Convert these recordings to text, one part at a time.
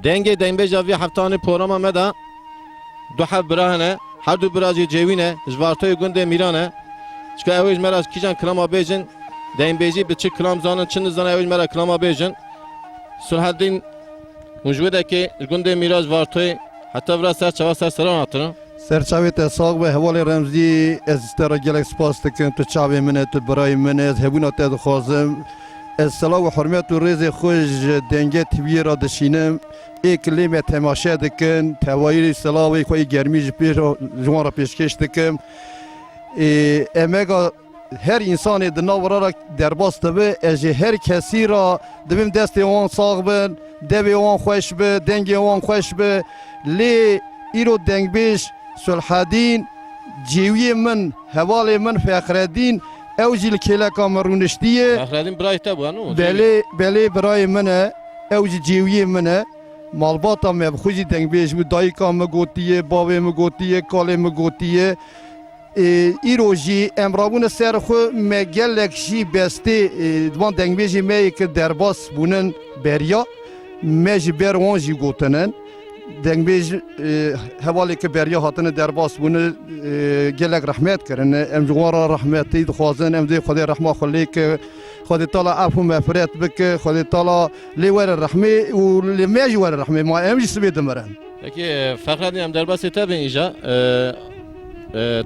دنگ بیجا وی هفتان پروگرام مدا دو حب براهنه هر دو برازی جوینه جوارتای گنده میرانه چکه اویج مراز کیجان کلاما بیجن دین بیجی به چه کلام زانن چند زانه اویج مرا کلاما بیجن صلح الدین موجوده که گنده میراز وارتای حتی برا سر چوا سر سران آتنه سرچاوی ساق به حوالی رمزی از استرا گلک سپاس دکم تو چاوی منه تو برای منه از هبونا تد خوازم از صلاح و حرمت و رز خوش دنگه تیوی را دشینم ای کلمه تماشا دکن توایی صلاح و کوی گرمی جوان را پیشکش دکم امگا هر انسان دناورا را در باست به از هر کسی را دبیم دست وان ساق بن دبی وان خوش به دنگ وان خوش به لی ایرو دنگ بیش سلحدین جیوی من حوال من فخردین اوجیل کلا کامرونشتیه فخردین برای تبو انو بله برای منه اوج جیوی منه مالباتا می بخوزی دنگ بیش بود دایکا مگوتیه باوی مگوتیه کالی مگوتیه ایرو جی امرابون سر خو مگلک جی بسته دوان دنگ بیشی می که درباس بونن بریا مج بروان جی گوتنن دنگ بیش حوالی که بریا هاتن درباس بونه گلک رحمت کرن ام جوارا رحمتی خوازن ام دی خدای رحمه خلی که خدای تعالی عفو مغفرت بک خدای تعالی لیور رحمه و لمیج ور رحمه ما ام جی سبید مرن اکی فخردین ام درباس تبین ایجا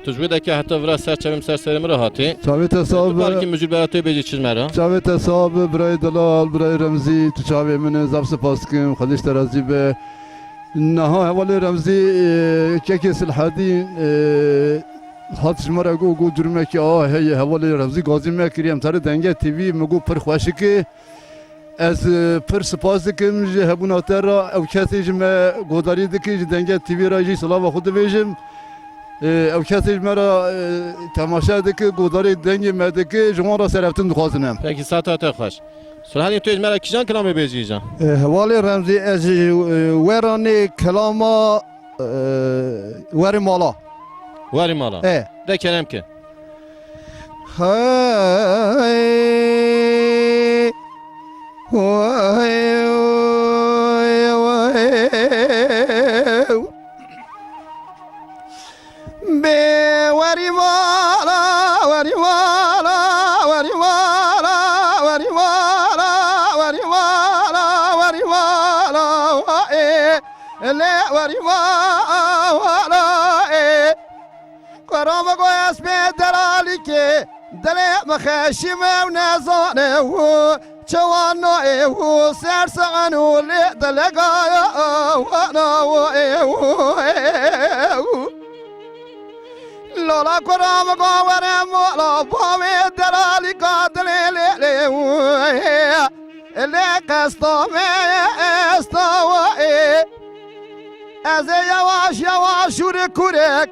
تجوید که حتی ورا سر چبیم سر سر مرا هاتی چاویت صاحب بلکه مجبور برای بیجی چیز مرا چاویت صاحب برای دلال برای رمزی تو چاوی من زب سپاس کم خودش ترازی به نها حوالی رمزی که سلحدین هاتش مرا گو جرمه که هی حوالی رمزی گازی میکریم سر دنگه تیوی مگو پر خوشی که از پر سپاس کم هبونا تر او کسی جمع گوداری دکی دنگه تیوی را جی سلام خود بیجم او کسی مرا تماشا دکی گوداری دنگی مدکی جوان را سرفتن دخوازنم پکی ساعت خوش سلحدین توی مرا کیجان کلامی بیجی جان حوالی رمزی از ورانی کلاما وری مالا واری مالا ده کرم که به وری مالا وری مالا وری مالا وری مالا وری مالا وری مالا لا وری مالا کرام گویس به دلالی که دل مخشم و نزانه و چوانو و سرسانو لی دلگایا و نو لولا کرام گوارم مولا باوی دلالی قادل لی لی قصدام استوائي از یواش یواش کرک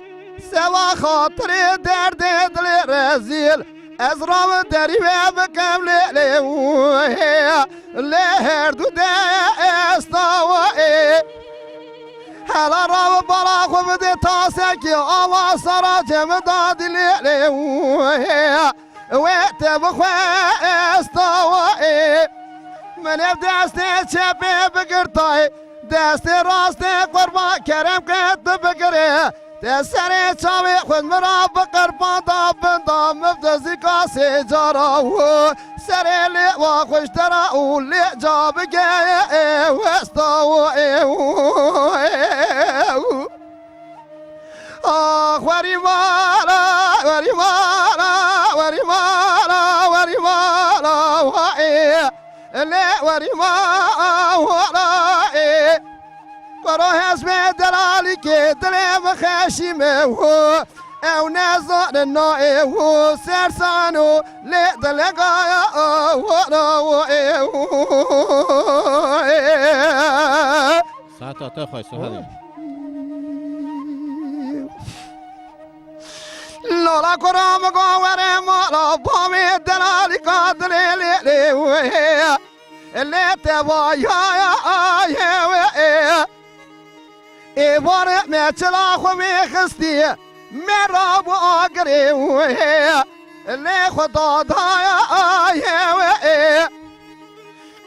سوا خاطر درد دل رزیل از رام دری و بکم لی هر دو استوائي حالا رام بالا خو بده تاسکی آوا سرا جم دادی لی وقت بخواه استوائي من دست چپه بگرتای دست راست قربان کرم کت بگره دست سر چاوی خود مرا بقربان دا مفتزی کاسی جارا و سر لی و خوش ترا و لی جا بگه وستا و آخ وری مالا وری مالا وری مالا وری مالا لی وری مالا کرو حسب دلالی که دلم خشیمه و او نزان نای و سرسانو لی دلگایا ساعت آتا خواه سهدیم لولا کرام گواره مالا بامی دلالی که دلی لی تبایا ای باره میچلا خو میخستی میرا با آگری لی خدا دایا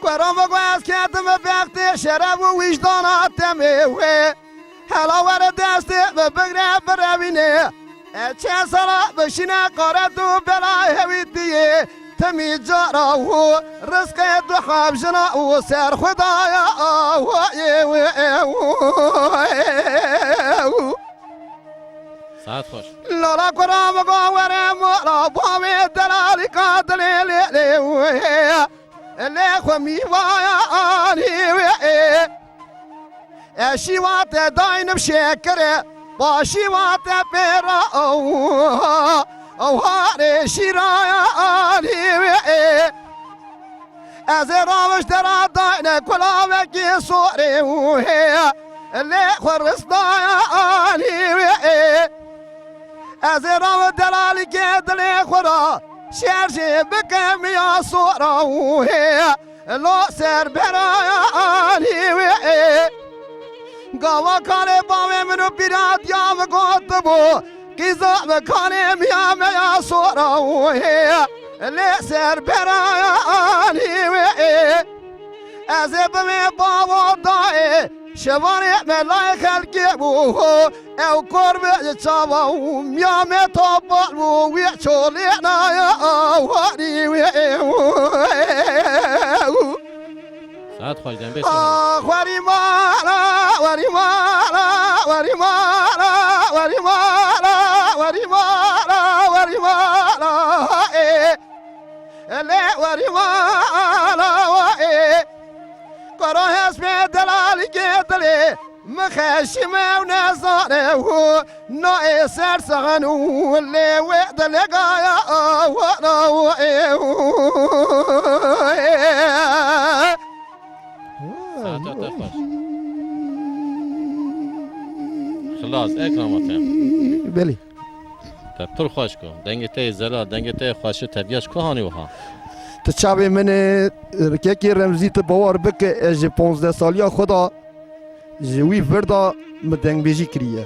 کرام شرم گوز کردم وقتی شرم و وجداناتم هلا ور دست و بگره بروینه چه سالا بشینه قاره تو بلای هویدیه تمی جارا و رزق دو خواب جنا و سر خدایا ساعت خوش لالا کرام گواره مولا باوی دلالی قاتلی لیخو میوایا آنی شیوات داینم شکره با شیوات پیرا او هاره شیرایا آنی از راوش درا داینه کلاوکی سوری لیخو رسدایا آنی از راو دلالی که دلی خورا شرشی بکم یا سورا لو سر برایا آنی گاوا کاله باوی منو پیرات یا مگوت بو کیزا بکانه میا میا سورا لی سر برایا آنی از بمی باوا دای شوانه ملای خلقی بو او کربه چاوا میا می توبال بو وی چولی نایا واری ساعت خوش دنبه واری مالا واری مالا واری مالا واری مالا واری مالا واری مالا لی واری مالا کرا هست به دلالی که دلی مخشمه و نزانه و نای سر سغنو لیوی دلگایا ساعت خوش خلاص اکراماتم بلی پر خوش کن دنگ تی زلا دنگ تی خوش طبیعش که هانی وها تو چاوی من که رمزی تو باور بکه از 15 سالیا خدا جوی فردا مدنگ بیجی کریه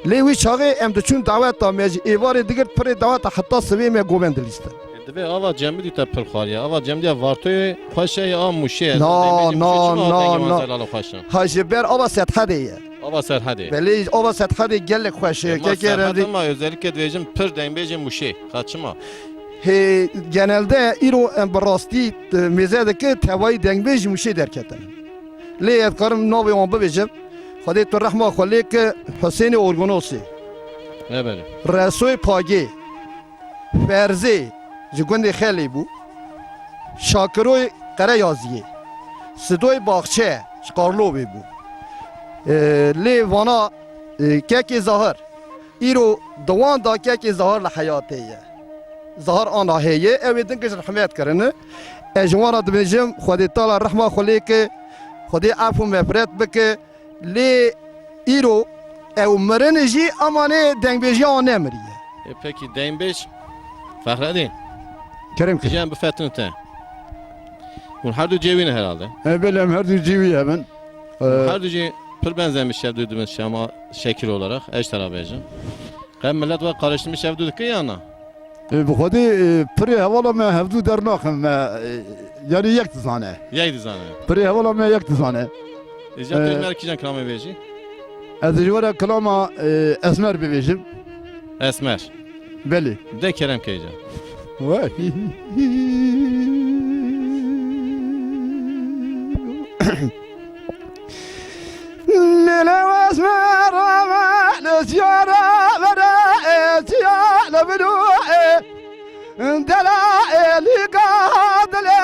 لیوی چاقه ام چون دعوت تا میج ایوار دیگر پر دعوت حتی سوی می گوبند لیسته دبی آوا جمعی تا پر خالیه آوا جمعی وارتوی خوشه یا موشه نه هاش بر آوا سطح دیه آوا سرحده ولی آوا سطح دی گل خوشه که رمزی ما özellikle دیجم پر دنبیج موشه خاطشما he genelde iro embrasti mezede ke tevai dengbej muşe derketen. Le etkarım navi on bebecem. Xwedê tu rehma xwe lê ke Hüseyinê Orgonosê. Ne böyle? Resoy Pagê, Ferzê ji gundê Xelê bû. Şakiroy Qereyaziyê. Sidoy Baxçe ji Qarlovê bû. Lê vana kekê zahir. Îro diwan da kekê zahir li heyatê ye. Zahar ana heye ev din kış rahmet karını. Ejwana dibêjim Xwedê tala rehma xwe lê ke Xwedê af û mefret bike lê îro ew mirin jî emanê dengbêjiya wan nemiriye. Peki denbeş Fahreddin Kerem ki. Cihan bifetin te. Hun her du cevine herhalde. Belem her du cevi hemen. Her du cevi pır benzemiş şev duyduğumuz şema şekil olarak eş tarafıcı. Hem millet var karıştırmış şev duyduk ya ana. Bu xwedê pirê hevala me hevdû dernaxim me yanî yek dizane. Yeydi zane. Pirê hevala me yek dizane. İzcan tüymer kijan klama bêjî? Ez ji were kilama Esmer bibêjim. Esmer. Belê. De Kerem keycan. Vay. Lele esmer aman ziyara vere ziyara bidu dela eli kadle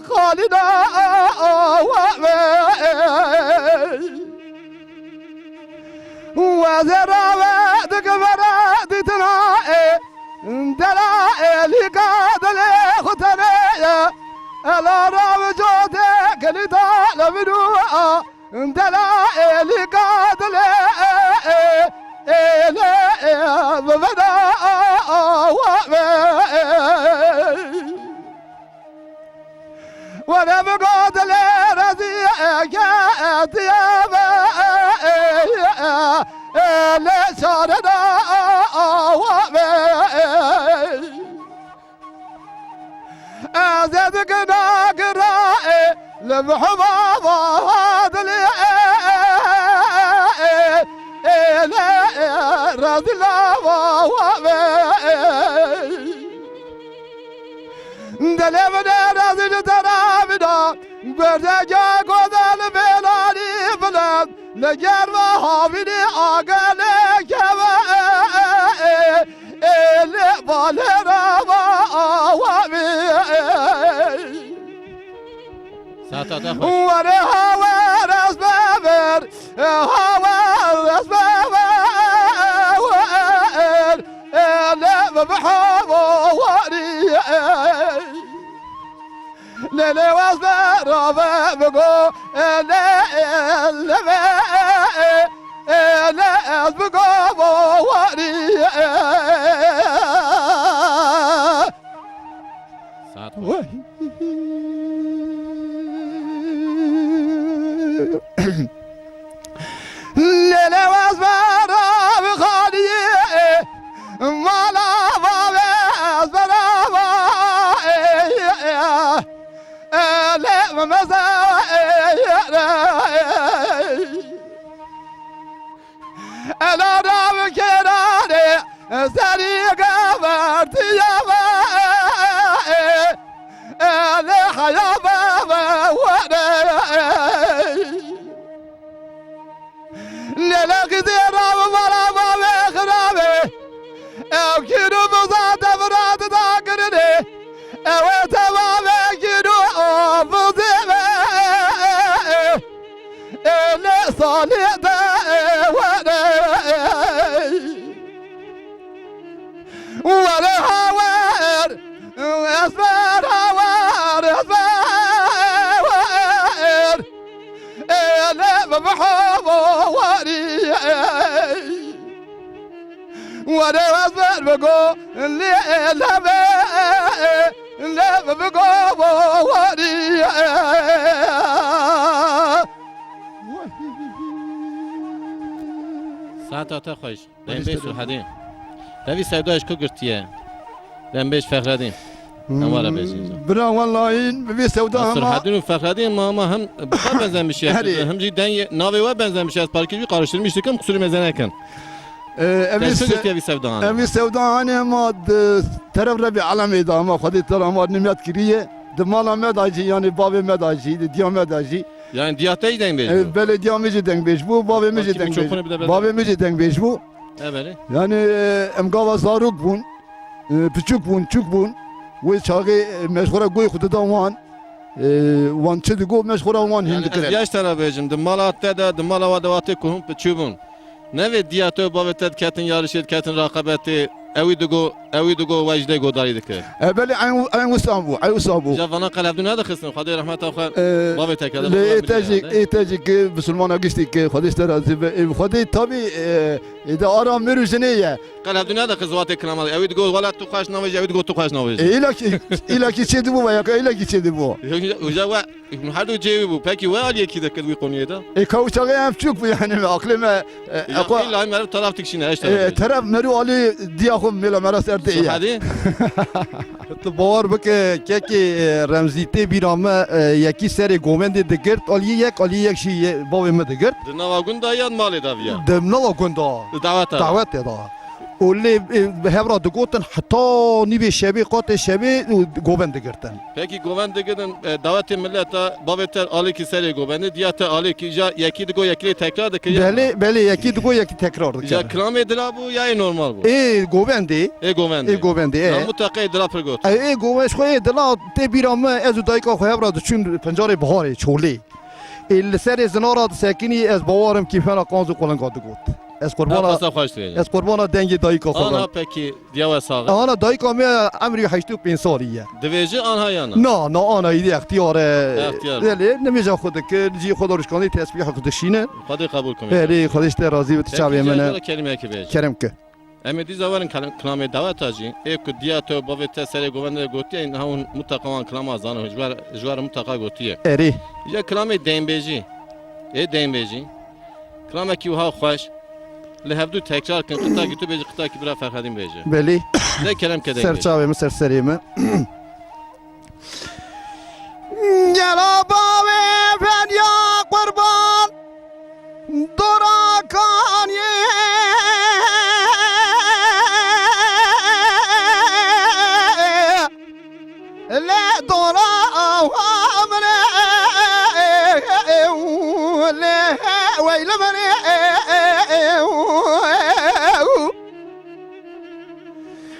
Khalida ve zera dikvara ditna dela eli kadle khutana ala ravjote kalida labdu dela eli kadle ele bada wa lam qadle raziya atiyaba ele sarada wa دقنا قراء لمحبا وادلي راضي لا دلمنا راضي لدرامنا برجع قدال بلاني بلاد لجر وحابيني آقالي كما اللي بالنا وامي ساعتا تخوش وانا هوا راس بابر هوا راس بابر اللي بحبه واني للي واسبر بقو اللي بقو واني ساعتا ليلة واسبر بخالي مالا واسبر لا مزايا انا رام كراني سري قبرت يا انا حيا بابا وانا لا كثير ولا ما خرابي او كيلو بزاد براد ذاكرني او تمام كيلو بزيبه اللي صالح ده ولا هوار اصبر هوار اصبر لا بحبه واري وانا اصبر بقو لا بقو واري ساعتا تخوش دیم بیش سوحدین دوی سودایش کو گرتیه دیم بیش فخردین امواره بیشی برا والله این ببی سودا هم سرحدین و فخردین ما هم بخار بنزن میشه هم جی دن ناوی و بنزن میشه از پارکی بی قارشترمیش کم قصوری مزنه کن درسو گرتی اوی سودان اوی سودا هنه ما طرف ربی علمی دا ما خودی تر ما نمیاد کریه دمالا مداجی یعنی باب مداجی دیا مداجی yani diyata iyi deng beş bu. Belediye mici deng beş bu, bab mici deng beş. Bab mici deng beş bu. Evet. Yani emgava zaruk bun, küçük bun, çük bun. Ve çağı meşgura goy kutuda wan çedi go meşgura wan Yani hindi kire. yaş tarafıcım de malatta da de malavadavate kuhum peçubun. Ne ve diyata bavetet ketin yarışet ketin rakabeti evi dugo vajde godari dike. Beli ayın usabu, ayın usabu. Javana kalabdun hada kısın. Hadi rahmet avkar. Bavetet kadar. Etecik Müslümana geçtik. Hadi işte razı. Hadi tabi de aram mürüjene ya. Kalabdun hada kız vate kınamalı. Evi dugo valla tukaş navajı, evi dugo tukaş navajı. İlaki çedi bu ya, ilaki çedi bu. Uca her du cevi bu. Peki ve aliye ki de kız bu konuya da. Kavuşağı hem çok bu yani aklıma. İlla merhaba taraf tikşine işte. Taraf meru ali diyahum mela meras erde ya. Hadi. باور بکه که رمزیته بیرامه یکی سر گومنده دگرد علی یک شی باوی مدگرد Navagun da yan mal edavya. دمنا گندا دعوت دا اولی هفرا دگوتن حتی نیبی شبی قات شبی گوبنده گرتن Peki govendeginin daveti millete baveter ali ki seri govende diyate ali ki ja yeki digo yekli tekrar da ki بله یکی دگو یکی تکرار ya دکرد kram edila bu ya normal bu. گوبنده Govende. گوبنده Mutlaka edila pergot. گوش خوی دلا تی بیرامه از دایکا خو هفرا چون پنجره بهاره چولی سر زنارا ساکنی از باورم کیفنا قانزو قلنگا دگوت از قربانا Pasa hoş değil. از قربانا دنگ دایکا خو Ana peki diyava sağı. انا دایکا می امری 85 سالیه Deveci anha yana. نه انا ایدی اختیار اختیار. بله نمیشه خود که جی خدا روش کنی تسبیح خودشینه Hadi kabul kım. بله خودش ته راضی و تشابه منه kelime ki beş. کرم که Emi dizavarın klame davet acı. Ek diyato bavete seri govende gotiye in havun mutlaka wan klama zanı jwar mutlaka gotiye. اری Ya klame dembeci. Dembeci. Klame ki ha xoş. لهبدو تکرار کن قطعه که تو بیجی قطعه که برای فرخدین بیجی بله ده کلم که سر دنگی چاوه سر سریمه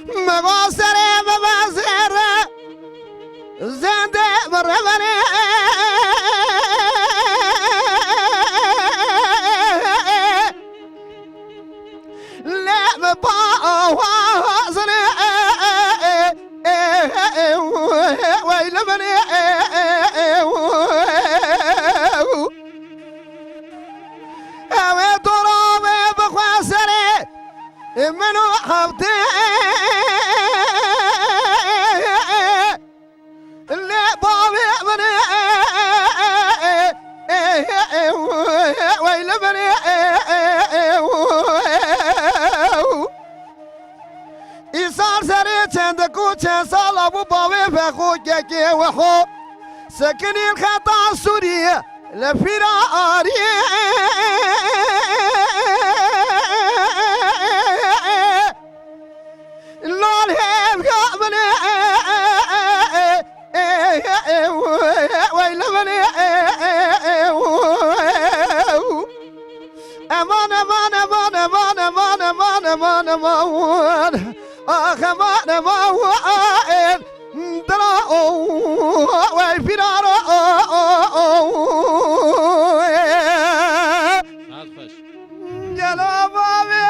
مباصره مباصره زنده بربره لا مباصره ويل مني أوي ترامي بخواسري منو حبتي اللي بابي مني ويل مني إيصار سري چندكو چند سال أبو بابي فخو كيكي وحو سكني الخطا سوريا لفراري لول هيم يعملي ويل مني امان امان امان امان امان امان امان امان اخ امان امان درا وي فرارو عاطفش يلا بابي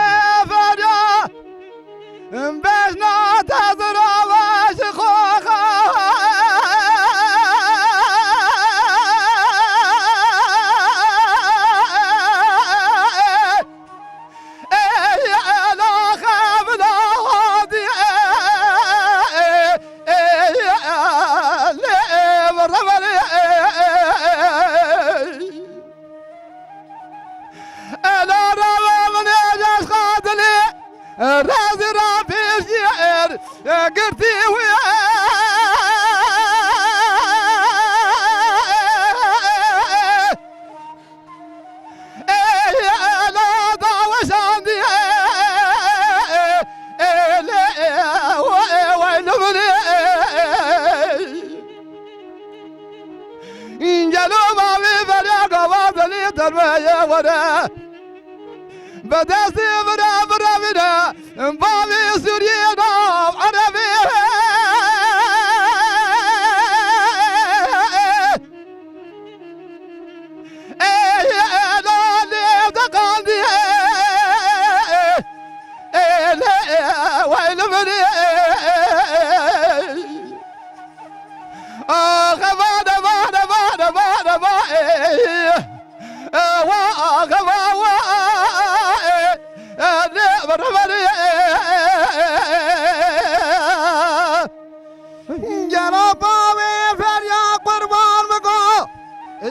فرجا بشنا تزرع باش خوخا رازي رابيش يار قرتي ويا لا ضاوش عندي ويل مني جلو ما في فريق وابدلي دربايا ورا بدأتي برا برا برا بابي سورينا عربي لا ليبدا قلبي ويل مني غبا غبا غبا غبا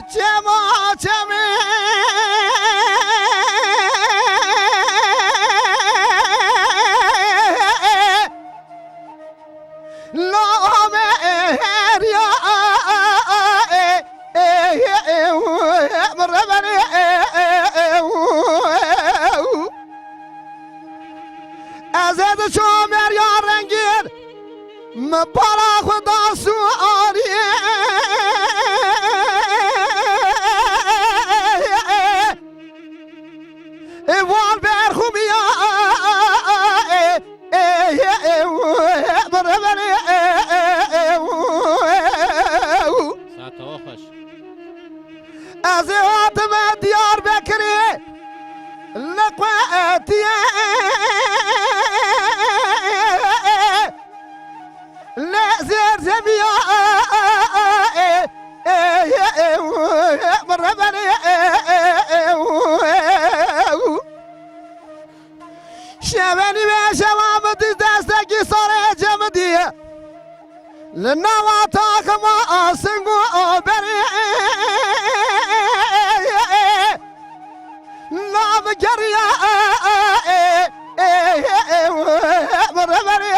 چما چمی لام هریا مربنی ازد شومر یا رنگیر مبارا خدا سواریه وان برخومیا مربنی ساعت واخش از آتم دیار بکری لقواتیه لزر زمیا مربني شبني بشوام دستكي صار جمدي لنواتاك ما أسنقو بري لا بجريا مربني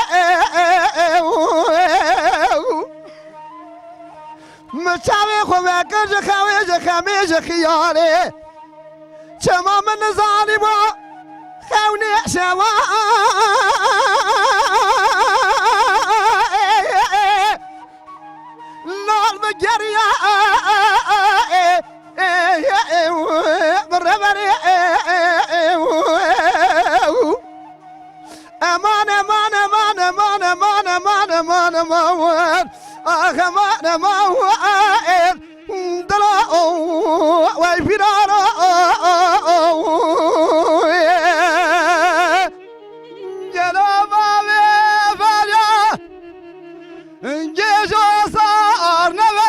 مشاوي خوكر جخاوي جخامي جخياري شما من ظالمو خوني شوا نال مجريا مربري امان امان امان امان أخمان ما هو دلا ويفرارا جناب فاليا جيشو صار نبي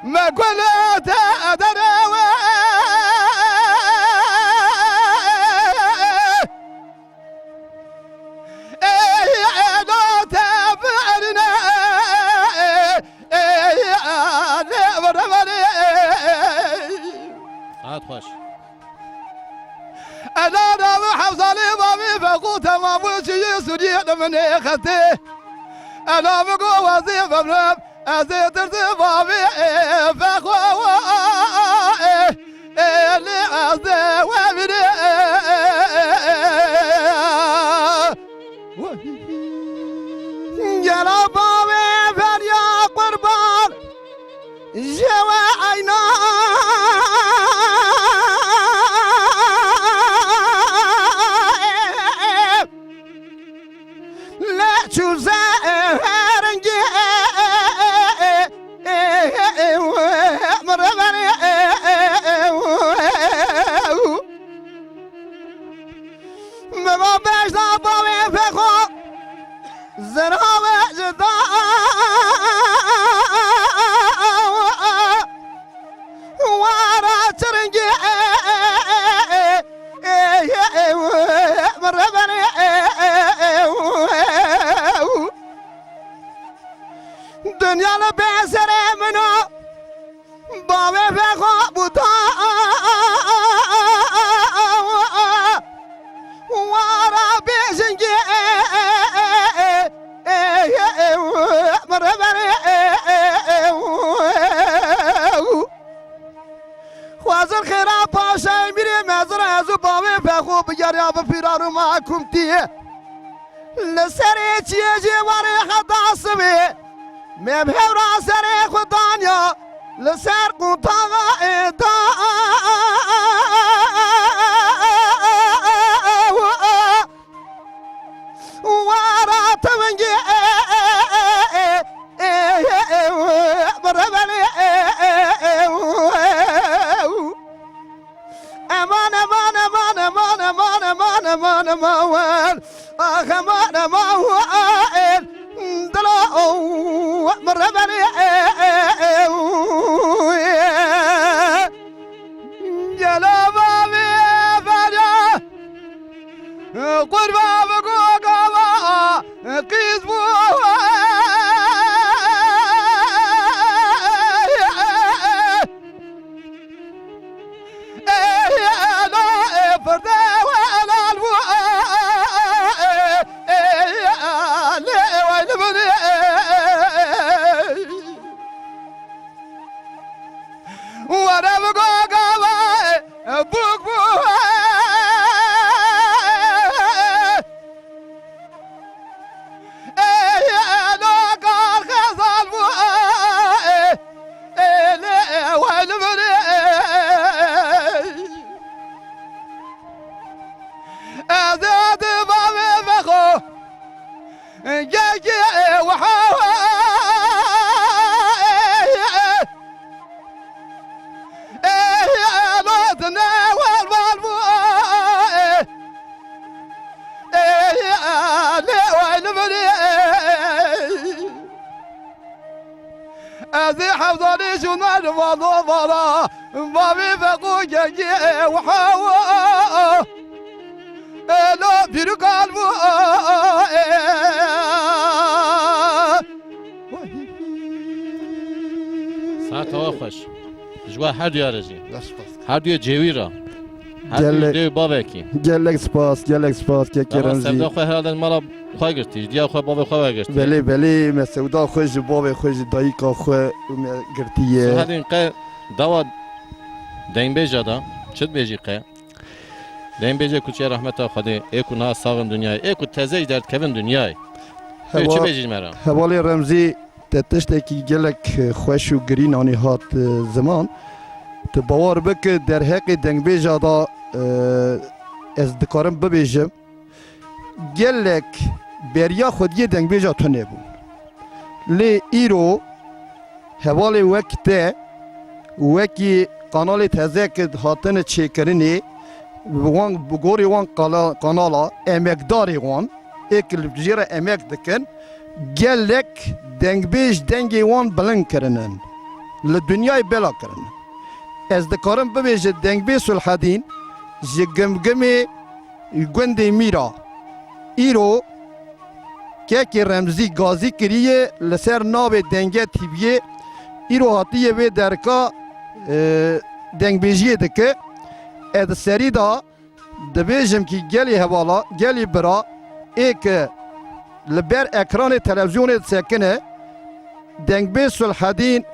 ما قلت أدري لا تبعرنا عاد خوش أنا نام حفظالي بابي فقوت ما بوشي سوري من خطي أنا بقو وظيفة بنام أزيد بابي فقوة اللي أزيد وابني يا بابي فنيا قربان جوا عينا لا تزهرنجي مربني ما بيش ضابي فخو زرعه جدا ورا ترنجي مربني دنيا لبسر منو بابي فخو بوتا ورا بيشنجي مربني خوازر خيرا باشاي ميري مزر ازو بابي فخو بجاري بفيرانو معكم تيه لسري تيجي وري خداسبي مبهر سري خدانيا لسر قطاغا إدا ورا تمنجي مربني أمان أمان أمان أمان أمان أمان أمان أمان أمان أمان دلا مربني يا لا بابي فجأة قربا بقوقا قيسبو أزي حفظاني شنان وضو ضرا بابي فقو جنجي وحاوة لا بيرو قلبو خوش جوا هر دو رجی دست باز. هر دو جوی را هر گله. دو بابا کی گلک سپاس که سبدا رمزی خو هر مالا خو گرتی دیا خو بابا خو گرتی بله مسعودا خوش باب خوش دایکا خو گرتیه هادین ق دوا دین بیجادا چت بیجی ق دین بیجی کوچه رحمت خدا اکو نا ساغن دنیای اکو تزیج درد کبن دنیای چه بیجی مرا حوالی رمزی تشتکی گلک خوش و گرین آنی هات زمان تو باور بک در حق دنگ بیجا دا از دکارم ببیجم گلک بریا خودی دنگ بیجا تو نبون لی ایرو حوالی وقت وکی قنال تزک هاتن چه کرنی وان بگوری وان قنالا امکداری وان اکل بجیره امک دکن گلک دنگ بیج دنگی وان بلند کرنن لدنیای بلا کرن از دکارم ببیجه دنگ بیج سلحدین جی گمگمی گنده میرا ایرو که رمزی گازی کریه لسر ناو دنگه تیبیه ایرو هاتیه به درکا دنگ بیجیه دکه اد سری دا دبیجم کی گلی حوالا گلی برا ایک لبر اکران تلویزیون سکنه دنگ بیج سلحدین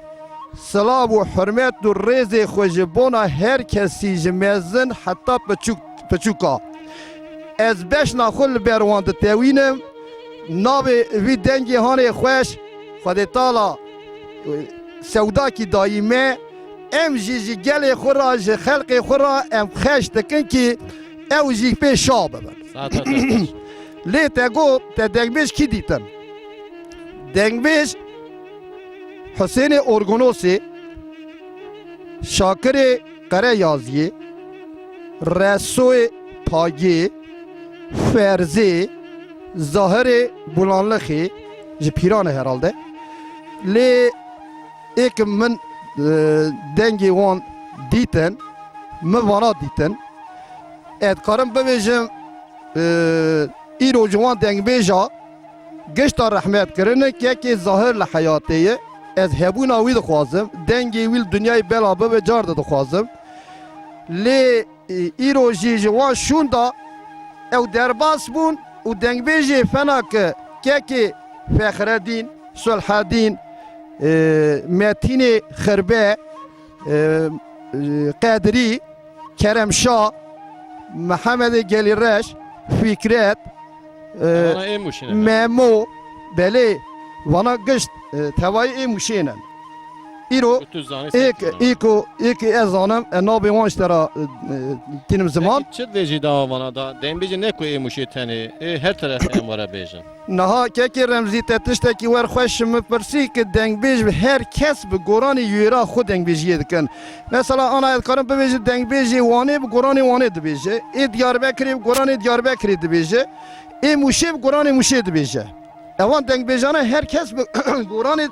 سلام و حرمت و ریز خوشبونا هر کسی جمزن حتی پچوکا از بش ناخل بروان تاوینم ناو وی دنگی هانه خوش خود تالا سودا کی دایمه ام جی گل خورا جی خلق خورا ام خش دکن کی او جی پی شاب ببن لی تگو تا دنگبیش کی دیتن دنگبیش حسین ارگونوسی شاکر قره یازیه رسوی پاگی فرزی ظاهر بولانلخی جی پیرانه herhalde لی ایک من دنگی وان دیتن موانا دیتن ادکارم ببیجم ایرو جوان دنگ بیجا گشتا رحمت کرنه که ظاهر لحیاتیه از هبون آوی دخوازم دنگی ویل دنیای بلا به جار دخوازم لی ایرو جی جوان شون دا او درباس بون و دنگ بیجی فنا که فخردین صلحدین متین خربه قادری کرم شاه محمد گلیرش فکرت ممو بله وانا گشت توای موشینن ایرو ایک ازانم نابی وانش ترا تینم زمان چه بیجی دا وانا دا دین بیجی نکو ای موشی تنی هر طرف ام واره بیجن نها که رمزی تشتکی ور خوش مپرسی که دنگ بیج هر کس به گورانی یورا خود دنگ بیجی دکن مثلا انا ادکارم ببیجه دنگ بیجی وانه به گورانی وانه دبیجه ای دیار بکری به گورانی دیار بکری دبیجه ای موشی به گورانی موشی دبیجه اوان دنگ بیجانه هر کس به گورانی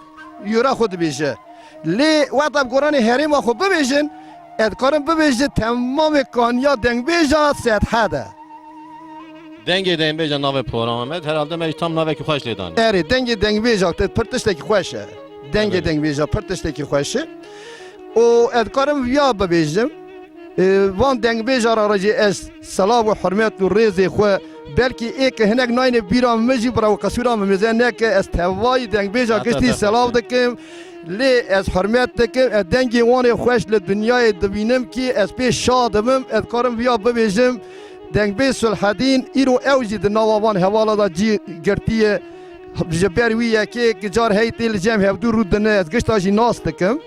یورا خود دبیجه لی وقت گورانی هریم خود ببیجن ادکارم ببیجه تمام کانیا دنگ بیجا سطحه ده دنگی دین بیجا ناو پورام آمد herhalde من tam ناو کی خوش لیدانی اری دنگ بیجا پرتشتکی خوشه دنگ بیجا پرتشتکی خوشه و ادکارم ویا ببیجم وان دنگ بیجا را راجی از سلام و حرمت و ریزی خو بلکی ایک هنگ ناین بیرام مجی برا و قصورام میزن که از توای دنگ بیجا گشتی سلام دکم لی از حرمت دکم دنگی وان خوش لدنیای دبینم کی از پیش شادمم ادکارم ویا ببیجم دنگ بیج سلحدین ایرو اوجی د نوابان حوالا دا جی گرتیه جبر ویه که جار هیتی لجم هفدو رودنه از گشتا جی ناس دکم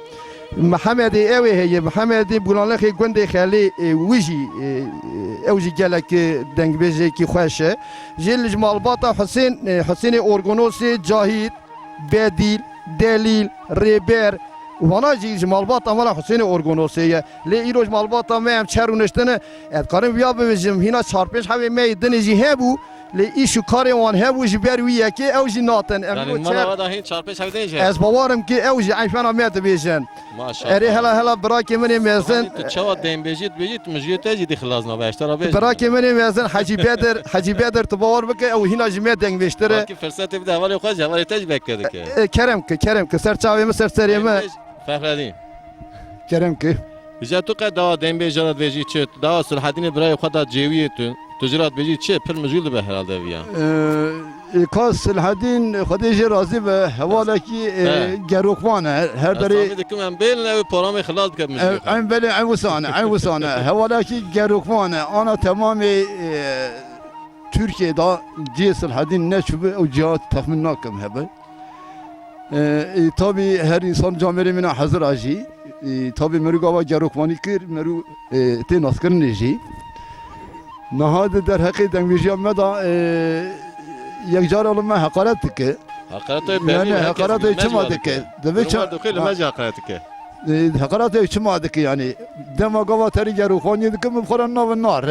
محمد اوی هی محمد بولانلخی گنده خالی ویجی اوجی گلک دنگ بیجی کی خوشه جیل جمال باتا حسین ارگونوسی جاهید بدیل دلیل ریبر وانا جی مالبات امالا حسین ارگونوسیه لی ایروج مالبات هم چرونشتنه ادکارم بیا ببیجم هینا چارپش همی میدنی جی هبو لی ایشو کاری وان هبو جی برویه که او جی ناتن یعنی مالا ودا هین چارپش همی دیجه از باورم که او جی عیفانا میاد بیجن ماشاءالله اری هلا براکی منی میزن تو چوا دین بیجید مجیت اجی دی خلاص نو بیشتر بیج براکی منی میزن حجی بدر تو باور بکه او هینا جی میاد دنگ بیشتره کی فرصت بده حوالی خوش حوالی تج بکده که کرم که سرچاوی سرسریمه فخردین Kerem ki. Bize tu kad dawa dembe jarat veji çet. Dawa Selahaddin birayı xada ceviye tu. Tu jarat veji çet pir mecul be herhalde viya. Kas Selahaddin Xadijê razı ve hevalaki gerokvan her Deri deri dikim em belin ev paramı xilal dikim mecul. en beli en vusana hevalaki gerokvan ana tamamı Türkiye'de C Selahaddin ne çubu o cihat tahmin nakim hebe. Tabi her insan cameremine hazır aji. Tabi meru gava gerokvani kir meru te naskır neji. Nahade der hakikaten vijam meda yekcar olma hakaret ki. Hakaret Yani hakaret içmadı ki. Deve Var dokuyla mecul hakaret ki. hakaret içmadı ki yani. Dema gava teri gerokvani dikim mfkaran nav nar.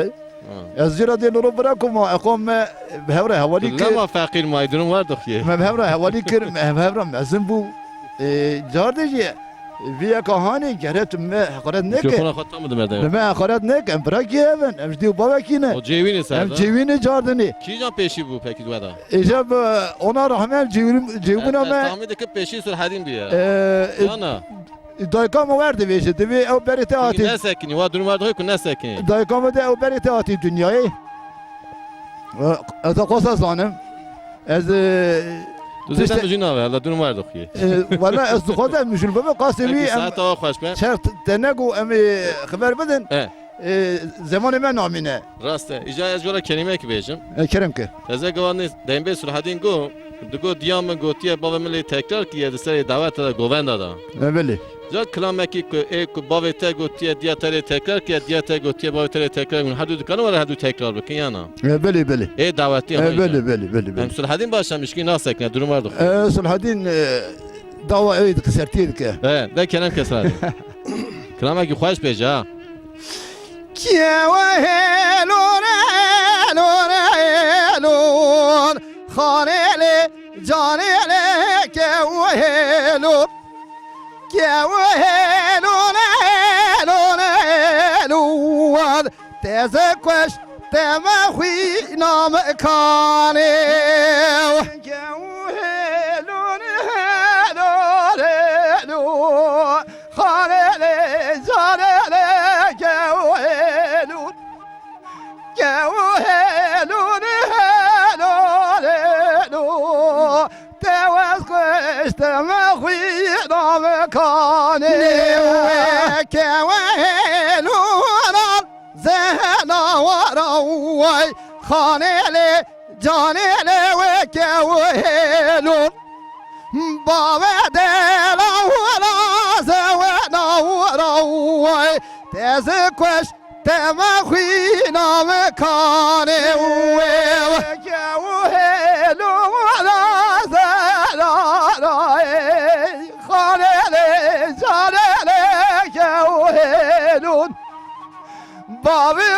Az jira de nuru bırakım akom behevre havali ki. Lama fakir maydunum var dokuye. Behevre havali kir behevre mezin bu cardeci. Via kahani geret me hakaret ne ki. Mikrofona xatamadım erdem. Me hakaret ne ki. Bırak yeven. Evdi baba kine. O cevini sen. Hem cevini cardini. Kijan peşi bu peki duada. Ecab ona rahmet cevbuna me Tahmin edip peşi Selahaddin diye. Yana. dayıkamı verdi veşe de ve o berite ati. Ne sekini? Var durum var dokuy ne sekini? Dayıkamı da o berite ati dünyayı. Az kosa zanım. Az Tu sen mecul ne var? Allah durum var dokuy. valla az dukhada müşül baba qasimi Saat hava xoş be. şart denego em haber bedin. Zamanı men namine. Rast. İca ez jola kelime ki bejim. Kerem ki. Eze govanı dembe Selahaddin go. Dugo diyam gotiye baba milli tekrar ki yedi seri davet da govenda da. Belli. Zat klameki ku ek bavete gotiye diyatele tekrar ki diyate gotiye bavete tekrar gün hadu dükkanı var hadu tekrar bakın yana. Belli. Daveti ama. Belli. Hem Selahaddin başlamış ki nasıl ne durum vardı. Selahaddin dava evet kısertiydi ki. De Kerem Kesradi. Klameki hoş beja. Kevehelun Khanele canele kevehelun Kevehelun elun Tezekweş temehi namekane Kevehelun elun Khanele canele kevehelun Kevehelun elun Tevez kışteme hıyna mekane Kevehelun zehna varavay Khanele canele ve kevehelun Bave la wala zevna waraway Teze kweş temahina mekane Kevuhelu wala zelaray Khanele canele kevuhelun Bave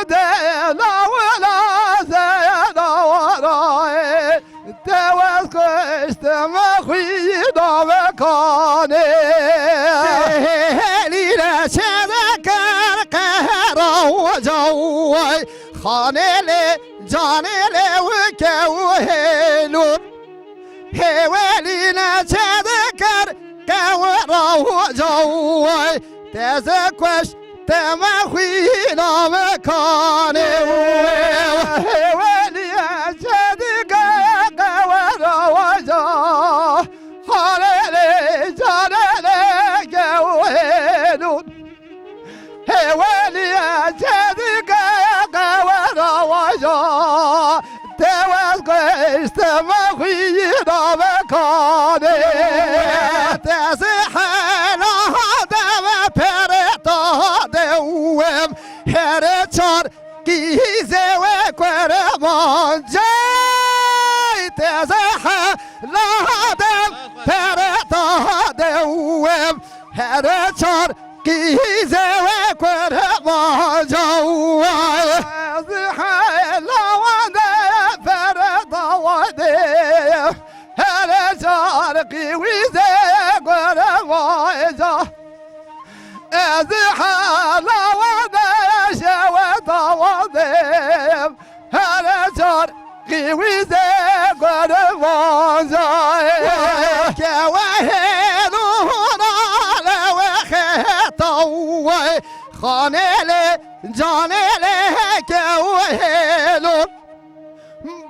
la wala zevna waray Tevez kışteme hıyna mekane Sehelile çedeker kehra vacavay Khanele canele ve kevuhelun Heveline çedeker kehra vacavay Tezekweş temahina mekane Heveline çedeker kehra vacavay Khanele canele kevuhelun Heveliye çedike kevera vaja Tevez kışteme hıyna mekane Tezihela deve pereta devem Here çar gize ve kvereman Cey tezihela dev pereta devem Here çar gize ve kvereman Cavay Zihela vade pereta vade Here çar gize kvereman Cavay Ezhala vade şeveta vade Here çar gize kvereman Cavay Kevehelu canele kevhelun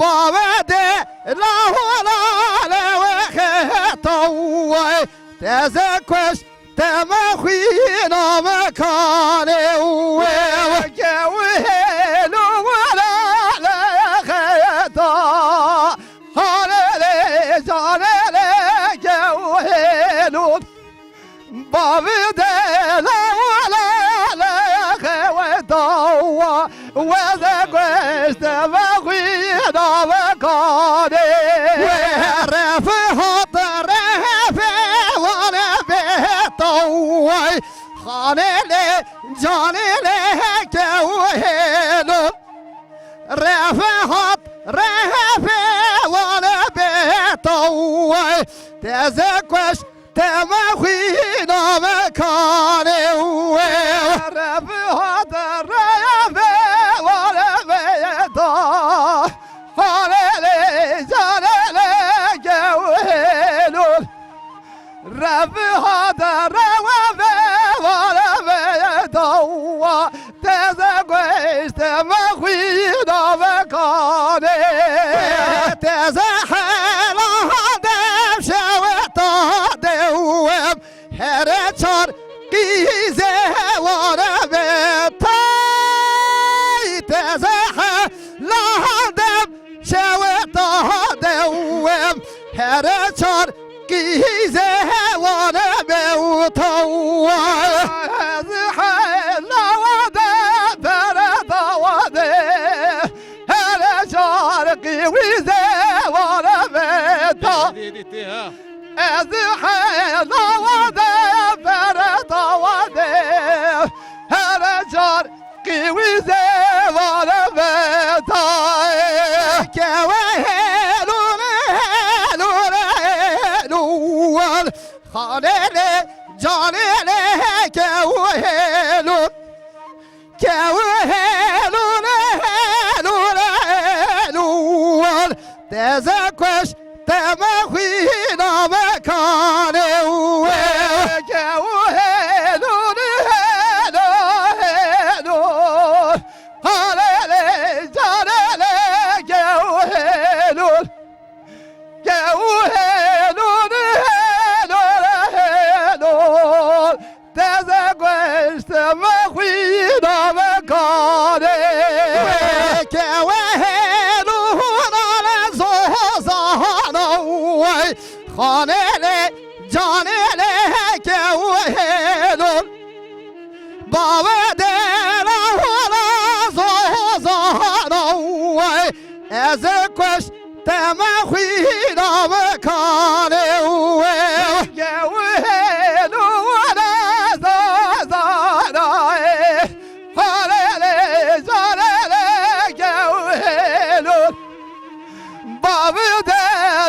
Bavede la hola le vekhetawai Tezekweş temahina mekane ve kevhelun la le kheta Halele canele kevhelun Bavide la la la khawatawa wa za questa va qui da va cade wa rafa hat rafa wa la betawa khanele janele kawhelu rafa hat rafa wa la betawa tazakwash تمخينا مكانه ورب هذا الرب ولا بيدا هللي جلالي جوهلون رب هذا الرب ولا بيدا تزقش تمخينا مكانه تزحل هذا شوطه her çar gize vara ve tay tezaha lahadem şeveta devem her çar gize vara ve utava ezha lavada perada vade her çar gize vara ve ta ezha lavada perada vade her çar gize vara ve ta kevelun helun halele canele kevelun kevelun helun tezekweş temahina mekane kevelun helun halele canele kevelun kevelun helun tezekweş temahina mekane kevelun ala zozana khanele canele kevelun bavede la hola zozana ezekweş temahina mekane kevelun ala zozana halele canele kevelun bavede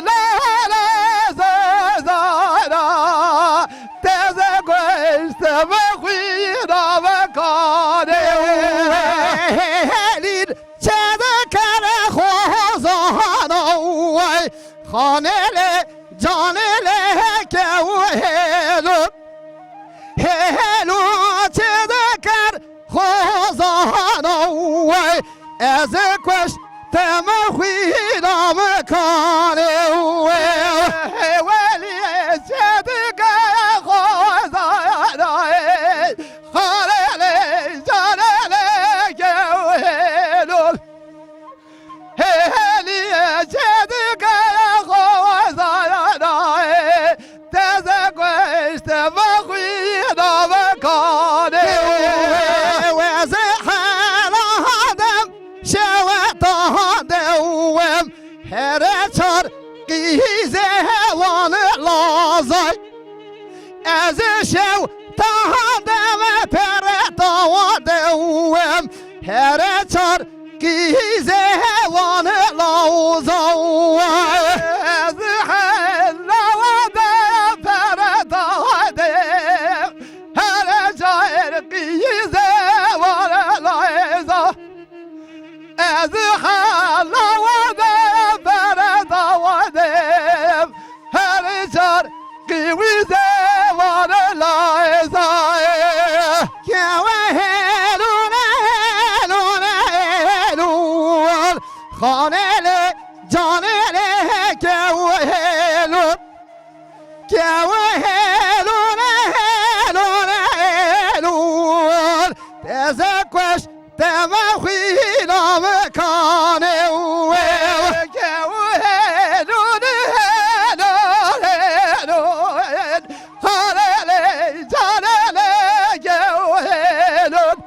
la la zozana tezekweş temahina mekane helin çedekere khozana khanele canele kevelun helun çedeker khozana ezekweş temahina mekane veli çedeker khozana halele canele kevelun heli çedeker khozana tezekweş temahina mekane her çar gize vanı lazay ez şev tahadem pere tava devem her çar gize vanı lazay ez hellavada pere tava dev her çar gize vanı lazay ez hellavada her çar gize vara la ezaye kevelun كوهلون هلون هلون تزكوش تمخينا مكانه كوهلون هلون هلون هلالي جلالي كوهلون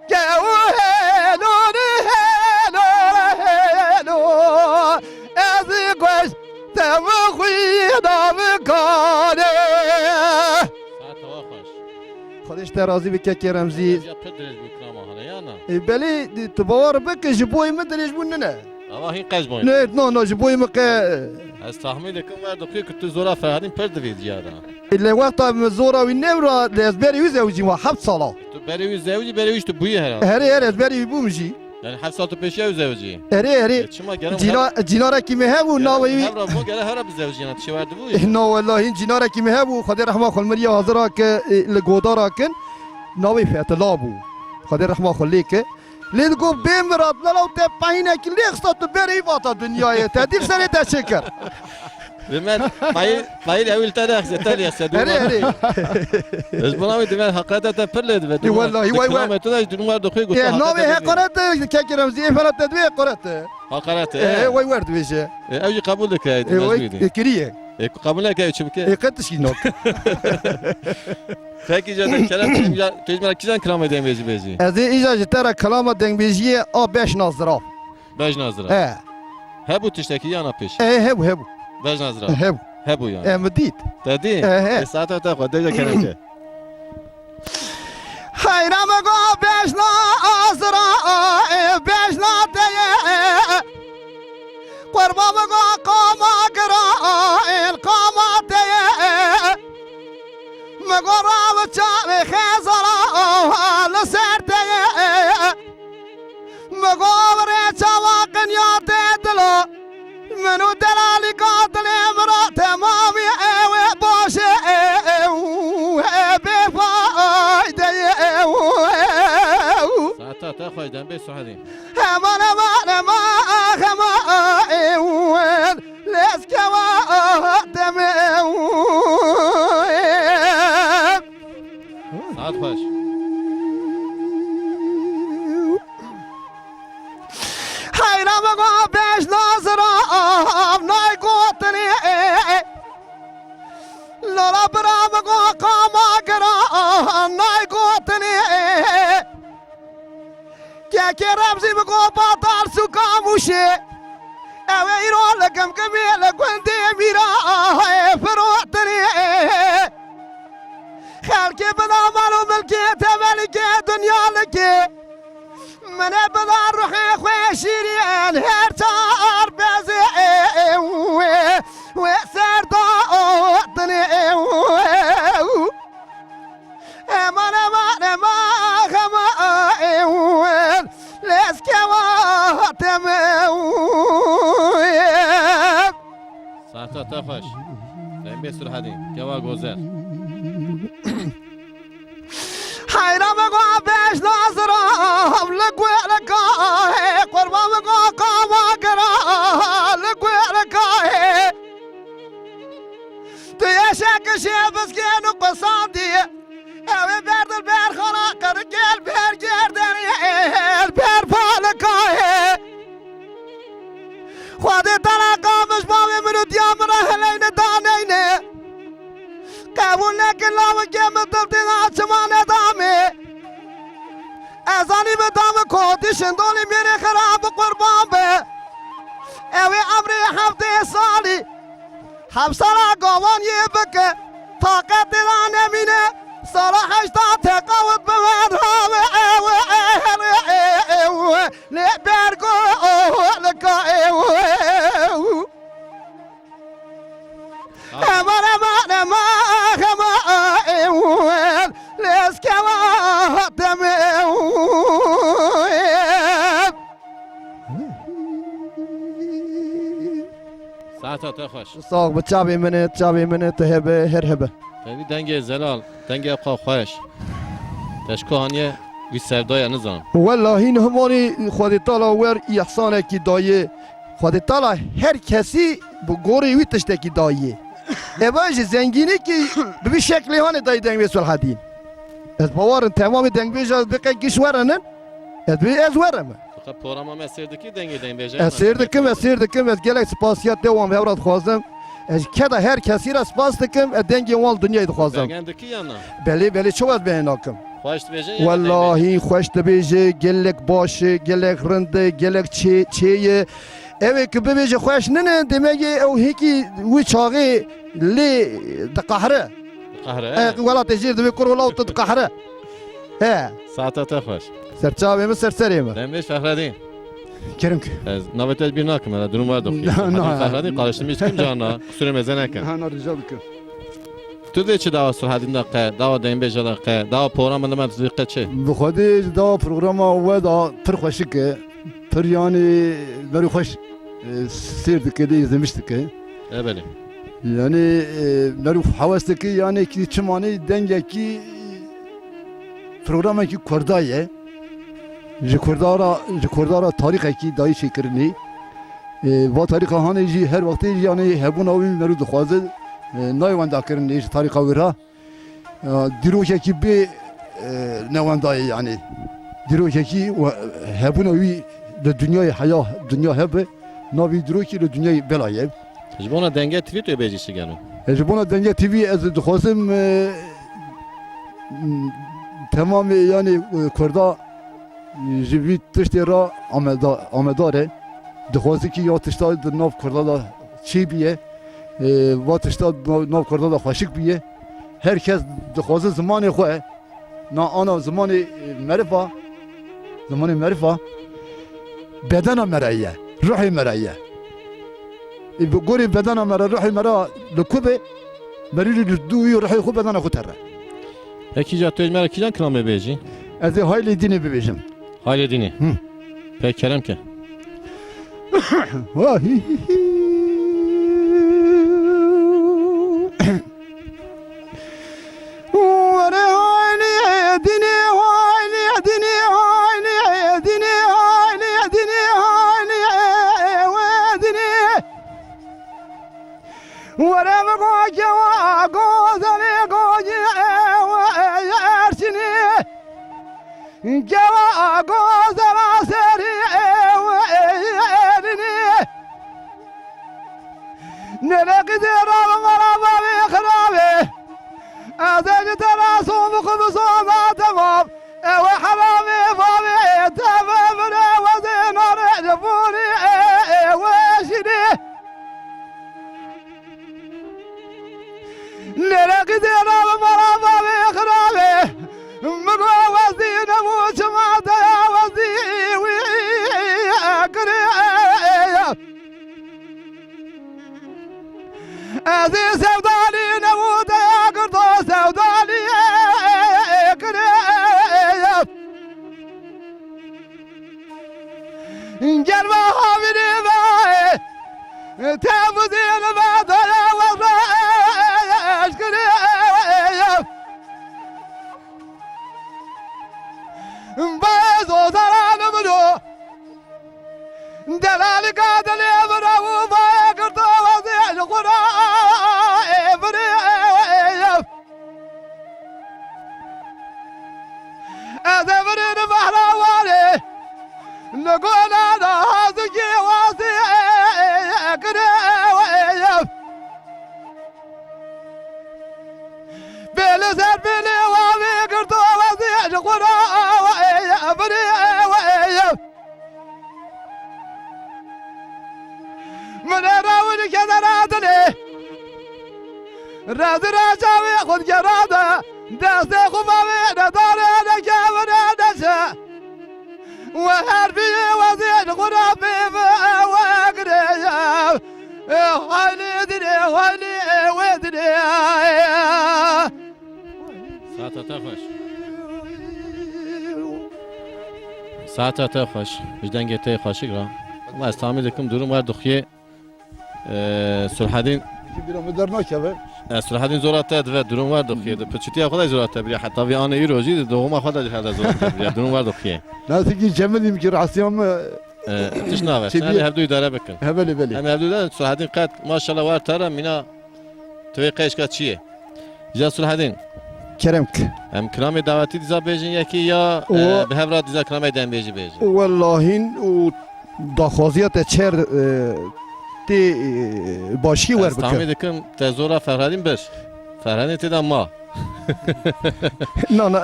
كوهلون هلون هلون أزكوش تمخينا مكانه ساعت هوا خوش خودش ترازی بکه که رمزی یا پدرش بکنم آهنه یا نه بلی تبار بکه جبوی مدرش بون نه اما هین قش باید نه نه جبوی مکه از تحمیل کم ورد و که تو زورا فرهدین پردوید زیاده اللي وقت زورا والنمرة لازبري وزوجي وحب صلاة تو بری زوجی بری تو بویه هرا هري زبري بومجي یعنی 7 ساعت پیش یا زوجی هري شما گرم جنارة كي مهابو ناوي هر مو گره هر بزوجی نه چه ورد بوی نو والله جنارة كي مهابو خدي رحمة خل مريا حاضرة ك لقودارا كن ناوي فات لابو خدي رحمة خليك ليدقو بمرات لو تبعينك ليخ صوت بري فاتا دنيا تدير سنة تشكر من مايل اول تاريخ تالي سدو هري از بناوی دیگر حقیقتا تا پرلد بده والله ما تو داش دنوار دخوی گفت ناوي هي قرأت كاكرم زي فلا تدوي قرأت حقیقت وي ورد بيشه اوجي قبول لك هاي وي كريه قبول لك هاي شبكه قدش ينوك فاكي جدا كلام تيج مرا كيزان كلام دايم بيجي بيجي از اینجا جتر کلام دنگبیجی آبش نازرا باج نظره اه هبو تشتكي انا پیش هبو باج نظره هبو هبو يعني مدید تدي ساعات تا خود دیگه کنه خیرم گو بش نازرا بش ناتیه قربا گو قاما گرا القاما تیه مگو راو چاوی خیزرا لسر تیه مگو بری چاوا قنیا تیدلو منو دلالی قاتل امرا تمامی اوه باشه اوه بفایده اوه ساعات تا خوای دم به سعدی همان اوه لسکوا دم اوه ساعت خوش حیرم گو بش نازرا نای گوتنی لولا برام گو قاما گرا نای گوتنی که رمزی بگو باطال سو کاموشه اوه ایران لکم کمیل گوندی میرا فروتنی خلکی بدا مالو ملکی تملکی دنیا لکی من بدا روحي خوي شيرين هر تار بزي وسر ضاطني ما خما لسكوا ساعت تا خوش دم به سعدی کوا گذر حيرم قوا بيش ناظرة لقوي لقاه قربا قوا قاما قرا لقوي لقاه تيشك شيبس كينو قصادي اوي برد البير خلاق رجال بير جردني البير فالقاه خودي طلاقا مش باوي منو ديامنا هلين دانيني قبول لكن لو جيم دلتنا چمانه دامي ازانی به دام کودی شندولی میره خراب قربان به اوی عمری هفته سالی 7 ساله گوان یه بکه طاقت دیدن نمینه سال 80 تقاوت به من همه اوه لبرگو لکا اوه اما لسکوا دمه ساعت تا خوش صاغ بتشابي منه تهبه هرهبه تبی دنگ زلال دنگ ابقا خوش تشکانیه وی سردای نظام والله این همانی خود تعالی ور احسانه کی دایه خود تعالی هر کسی بگوری وی تشته کی دایه Evaj zengini ki bir şekli hani dayı dengbe Sulhadin. Ez bavarın tamamı dengbe jaz beka gişwaranın. Ez bir ez varım. Fakat programa meserdeki denge denbeji. Esirdikim ez gelek spasiyat devam hevrat xwazım. Ez keda her kesira spas dikim ez dengi wal dünyayı xwazım. Belgendeki yana. Beli çok az beğenakim. Hoş dibêjin. Vallahi hoş dibêje gelek başı, gelek rinde, gelek çeye. Evet ki bebêje hoş nene demeki ew heki wî çağı lê diqehre. Qahre. Wala tejir dibê kur wala diqehre. He. Saata te hoş. Serçavê min serserê min. Denbeş Fehredin. Kerim ki. Ez navetel bir nakim. Durum var dokuyor. Fehredin karıştım iskim cana. Kusura mezeneken. Hana rica dikim. Tu de çi dava Sulhadin da qe, dava denbeji da qe, dava programı da me qe çi? Bi Xwedê da programa we da pir xweşik e. Pir yanî berî xweş sêr dike dê izlemiş dike. Ebeli. Yani meruf havastaki yani ki çimani dengeki programaki kurdaye ji kurdara tariheki dayı şekrini va tariha hani ji her vakti yani hebun avi meru dixwaze nayvanda kirin ji tariha vira dirokeki be nevandayı yani dirokeki hebun avi de dünyayı haya dünya hebe navi diroki de dünyayı belaye. Ji bona denge tweet öbecisi gelin. Ji bona denge TV ez dixwazim tamam yani kurda ji vî tiştê ra amedare dixwaze ki ya tişta di nav kurda da çê biye va tişta nav kurda da xweşik biye herkes dixwaze zimanê xwe na ana zimanê merifa bedena mereye ruhê mereye بقولي بدنا مرة روحي مرة لكوبي مريلي لدوي روحي خو بدنا خطرة Peki ja tu ejmer kijan kram öbeci? هذه هاي اللي ديني ببيجم Hayli dini. Peki kerem ki. Gava gozara seri evini Nere gider almara babi khrabi Azaj terasun khubsun tamam Ewe harami babi tamam Wazin arjbuni ewe shidi Nere gider almara babi khrabi Mırwa vazine muçmada vaziwi akriya Aziz sevdali nevuda yakırdı sevdali akriya Gelme havini ve temizini ve daya vazra aşkriya Baz o zaranı bunu Delali kadeli bravo baya kırdı vaziyet kura evri Ezevrini bahravali Nuguna da hazıki vaziyet kırı Beli zerbili vavi kırdı vaziyet kura من راود كذراتني راد راجاوي خذ جراده داس خفاوي دار انا كامل دسا وهربي وزيد غرابي واقري هاني دري هاني ودري Saata te hoş. Saata te hoş. Bizden gete hoşik ra. Allah istamil dikim durum var dokuye. Sulhadin bir modernak ya Sulhadin zoratta ve durum var dokuye. Peçetiye kadar zoratta bile hatta bir ana eroji doğuma kadar zoratta bile durum var dokuye. nasıl ki cemedim ki rasiyam Tiş naver. Sen hep idare bakın. hebeli beli Hem evde Sulhadin kat maşallah var tara mina توی قیشکا چیه؟ جا سلحدین kerem هم کلامی دعوتی دیزا بیجین یکی یا او- به هفراد دیزا کلامی دن بیجی بیجین والله و داخوازیات چر تی باشی ور از تحمیل بکن دکن تزورا فرهادین بش فرهادین تیدا ما نه نه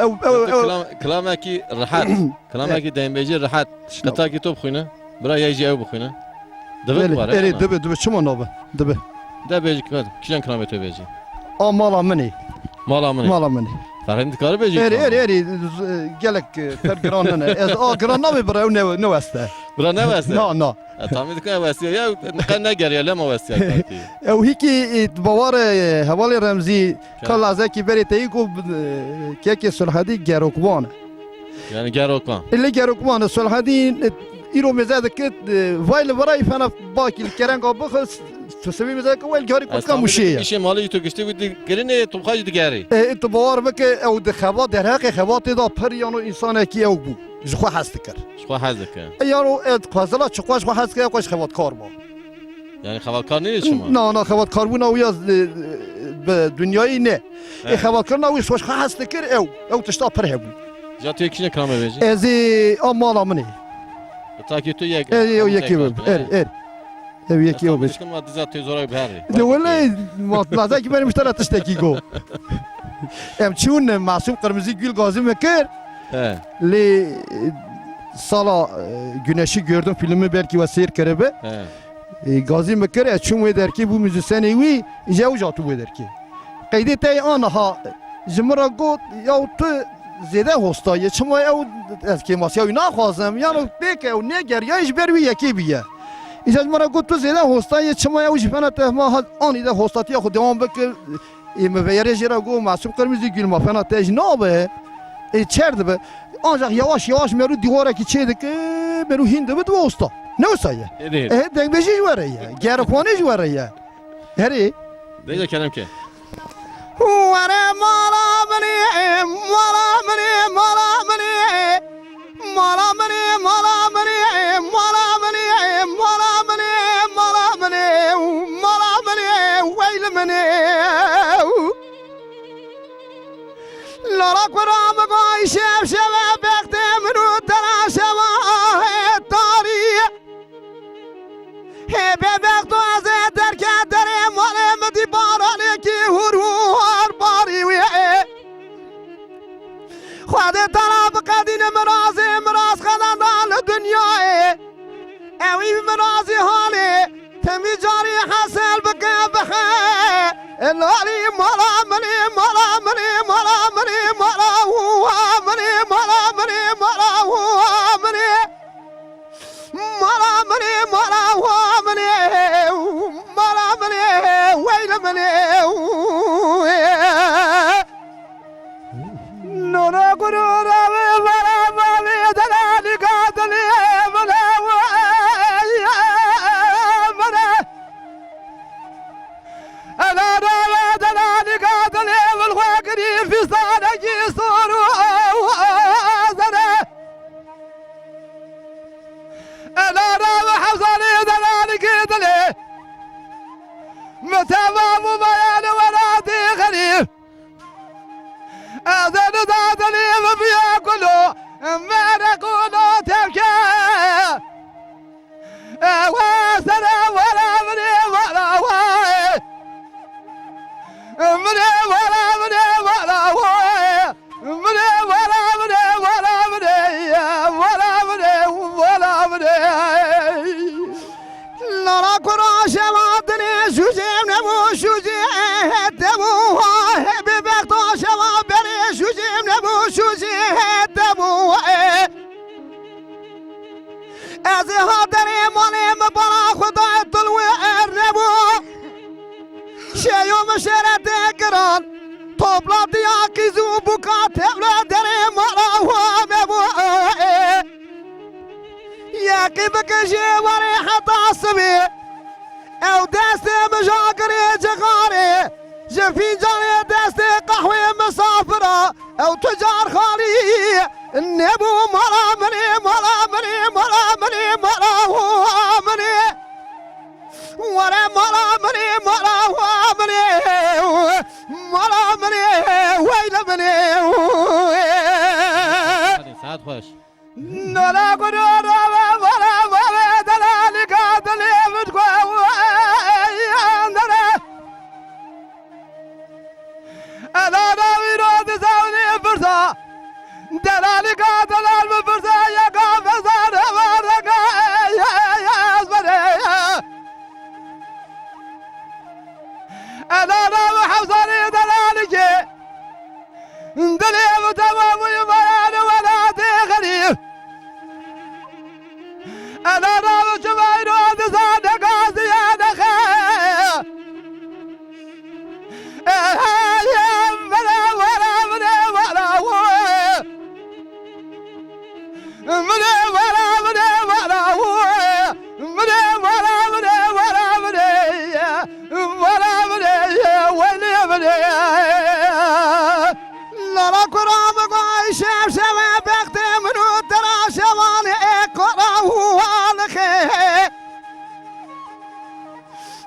کلام اکی راحت کلام اکی دن بیجی راحت قطعه کی تو بخوینه برای یه او بخوینه دبه باره eri dibe çima nabı dibe ده بیجی که کیجان کلامی تو بیجی mala mini مالا منی mala mini فرهادین دکاره بیجی eri gelek per granene ez a gran nabı bra ne veste برا نه واسه na na تحمیل دکن واسه یا نقل نگری لما واسه کارتی ev hiki bavar havali remzi kalaze ki beri teyi ko keke sulhadi gerokvan یعنی گرو کن اللي gerokvan sulhadi iro mezade kit vayl varay fena bakil keren ko bخس تسوي مزاك وين جاري كل كم شيء میشه مالی تو گشتی بودی گرینه تو خواهی دیگری انت باور بك او دخوات در حق خوات دا پر یانو انسان کی او بو جو حست کر خو حزه که یارو ات قازلا چقواش خو حست کر خوش خوات کار با یعنی خبرکار نیست شما نه نه خوات کار بو نو یاز به دنیای نه خوات کار نو خوش حست کر او تشتا پر هبو جا تو یکیش کلام بیجی از امال منی تا کی تو یک او یکی او یکی او بش که ما دیزا تو زورای بهری ده ولا ما زاك بني مشترى تشتكي جو ام چون معصوم قرمزی gül gazı mekir he li sala güneşi gördüm filmi belki ve seyir kerebe he gazı mekir çum eder ki bu müzisyen evi jav jatu eder ki qeyde tay ana jmara got ya tu zede hosta ye çum ya az ki masya na khazam yani pek o ne ger ya iş berwi yeki biye İşte mara gottu zede hostaya çımaya ucbana tehma ani de hostatiya xu devam bekir mevere jera go masum kırmızı gül mafana tej ne be çerdi be ancak yavaş yavaş meru divara ki çedik meru hindi be hosta ne olsaya dedi dengbeji var ya gerfani var ya heri dedi kelam ki Wara mala mani mala mani mala mani mala mani mala mani mala mani mala mani mala mani mala mani wayl mani لراك برام قاي شاف شباب بختم ترى شباب طاري هي ببختو ازيد دركا دري مالي مدي بارانيكي هروار باري ويه خواده طلب قدين مرازي مراز خدان الدنيا اوي مرازي هالي تمي جاري حسل بكا بخي اللالي مالا مني مالا مني مالا مني مالا هو مني مالا مني مالا هو مني مالا مني مالا هو مني مالا مني ويل مني نورا قرورا مالا مالي دلالي قاتلي مالا مالا أنا لا دلالي قاتلي والغاقري في صالحي صوروا وآزنا أنا لا حصلي دلالي قاتلي متى ما مبين وراتي غريب أذن ذاتني بياكلوا ما نقولوا تبكى واسنا ولا مني ولا واي مني ولا مني ولا واي مني ولا مني ولا مني ولا مني ولا مني لا راكراش وادني شوجي نمو شوجي دمو ببقطع شباب بري شوجي نمو شوجي دمو ازي هادري مالي مبارا خدا طلوي الربو شيو مشرت قران طبلا دياكي زوبوكا تبلا دري مالا هو مبو ياكي بكشي وري حتى السبي او دستي مجاقري جغاري جفي جاري دستي قهوة مسافرة او تجار خالي النبو مالا مني مالا مني مالا مني مالا هو مني ورا مالا مني مالا هو مني مني Hadi saat hoş. نلا قرار ولا ولا دلالي قاتلي متقوى أنا راوي رود زوني فرصة دلالي قاتل الفرصة يا قافزان ورقا يا أصبري أنا راوي حوصلي دلالي دلي متمام يبان ولا تغريب أنا راوي جمعين وادزان قاسي أنا خير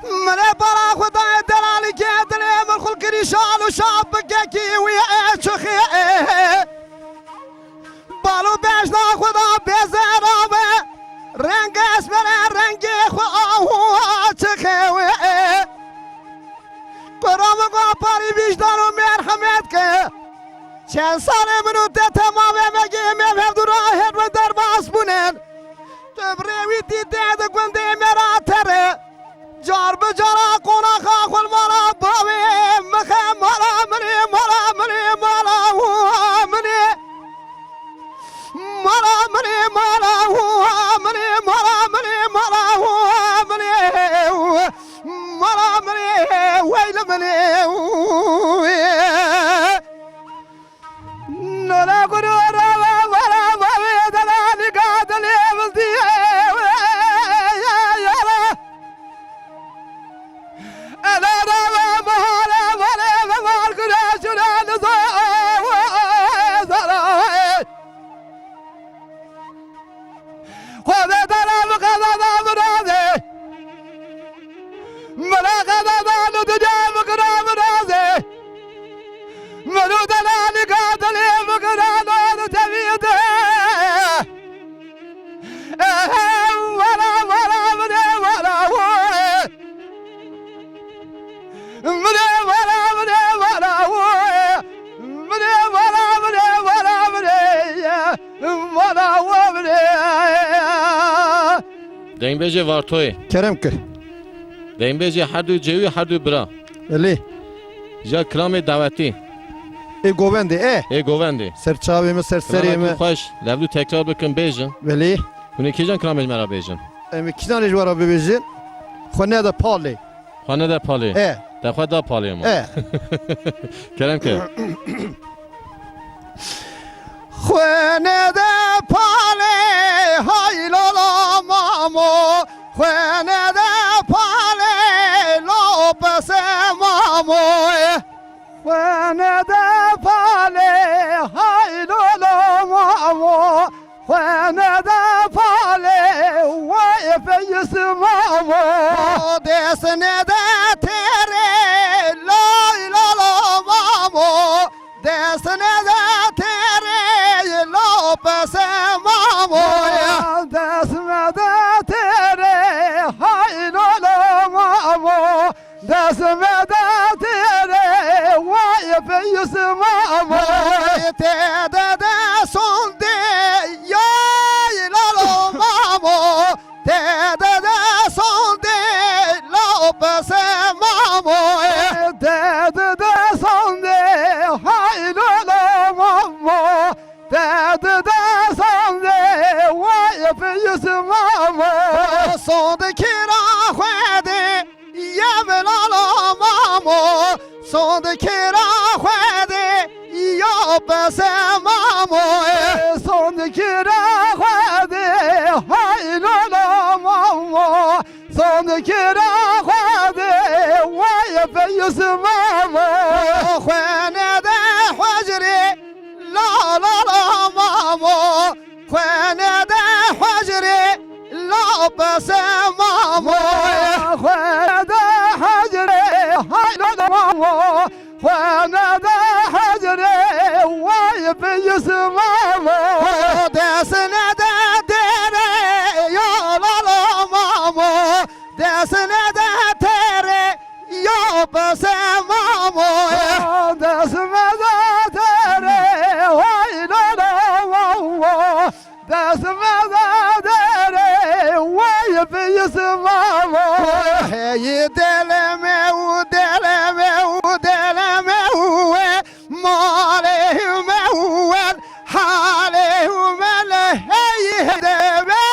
من برا خدای دلالی که دلی من خل کریشان و شاب بگی وی چخی بالو بیشنا خدا بیزرامه رنگ اسمر رنگ خوا چخی وی قرام گا پاری بیشتر و مرحمت که چند سال منو تمام مگی مهم دراه و در باس بونن تبریوی دیده گنده مرا تره جار بجارا قونا خاخل مالا باوي مخا مالا مني مالا مني مالا هو مني مالا مني مالا هو مني مالا مني مالا هو مني مالا مني ويل مني نلا قرورا ولا باوي دلالي قاتلي بلدي Dengbeci Vartoy. Kerem ki. Dengbeci her du cevi her du bira. Eli. Ja krame daveti. Govendi Govendi. Serçavimi serserimi. Hoş. Levdu tekrar bakın bejin. Veli. Hune kijan krame mera bejin. Emi kidan ejwara bebejin. Xone da pali. Xane de pali. Defa da pali ama. Kerem ki. Xone da pali. Hay la la mamo. Xone da pali. Lo pase mamo. Xone da pali. Hay la la mamo. Xone da pali. Vay feyis mamo. Desne de tere. La la la mamo. Desne de tere. Lo pase mamo. Desne de tere. Hay la la mamo. Desme de tere. Vay feyis mamo. Te de sonde. Ya la la mamo. Te de sonde. Lo pase mamo. Te de sonde. Hay la la mamo. Te de sonde. Vay feyis mamo. Sonde kira khwede. Ya la la mamo. Sonde kira khwede. Ya pase mamo. Sonde kira khwede. Hay la la mamo. Sonde kira khwede. Vay feyis mamo. Khwane de hujri. La la la mamo. Khwane de hujri. La pase mamo. Khwane de hujri. Hay la la mamo. Khwane de hujri. yüzümem o desene de dere yol alamam o desene de tere yol basamam o desene de tere oynalamam o desene de tere vay yüzümem o hey deleme u deleme u deleme u malehüme uvel halehüme le hey deme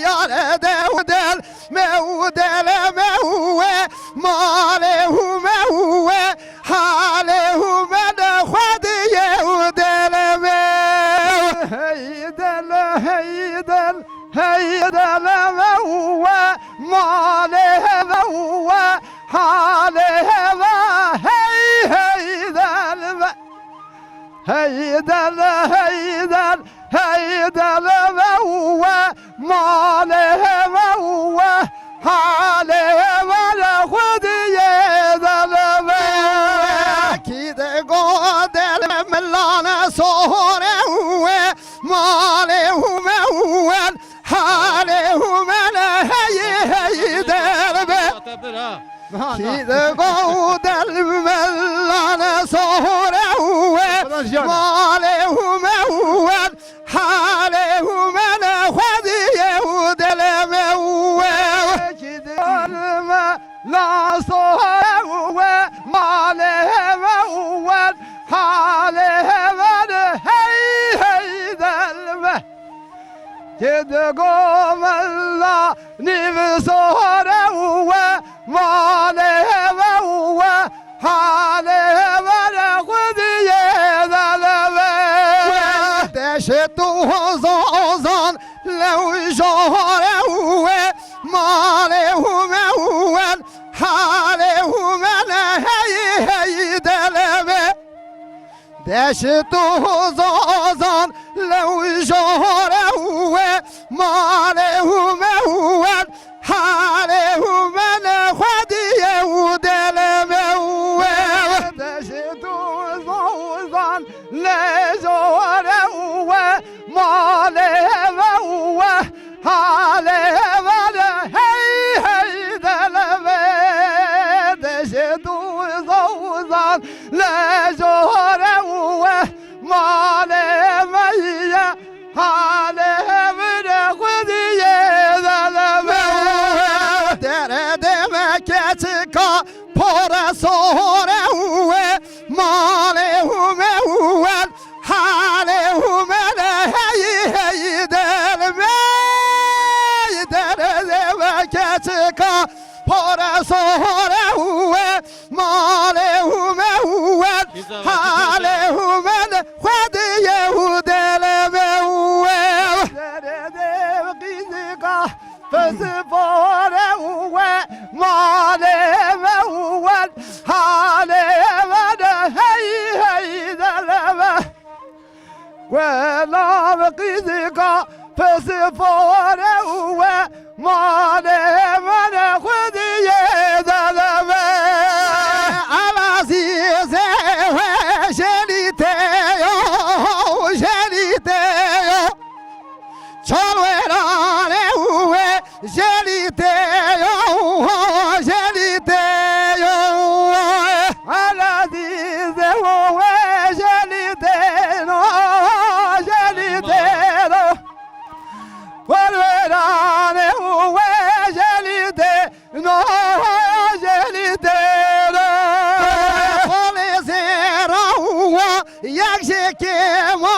yare del meudele meue malehüme uve halehüme le hadiye udele me hey del hey del meue malehüme uve halehüme hey del me heydel heydel ve uve male ve uve hale ve hudiye del ve kide godel melane sore uve male uve hale uve heydel ve kide godel melane sore malehüme uvel halehüme le hadiye udeleme uvel kidelme la soheve malehüme uvel halehüme le hey delme kide gomella niv sohre uve malehüme uve halehüme le hudiye deşetu hozan lev jore uve malehüme uvel halehüme le hey hey deleme deşetu hozan lev jore uve malehüme uvel halehüme le hadiye udeleme uve deşetu hozan le jore uve malehüme uve halehüme le hey hey deleme deşetu hozan le jore uve malehüme halehüme le hudiye deleme dere demek etika pora sore uve malehüme uvel halehüme le hey hey delme dere demek etika pora sore uve malehüme uvel halehüme le hadiye udeleme uve dere demek etika fezbore uve malehüme uvel halehüme le hey hey deleme Quella fisica fezbore uve malehüme le hudiye deleme alazize ve jelite yo çalverane uve jelite yo alazize ve jelite no Valverane uve jelite no jelite Olezera uva yakşekema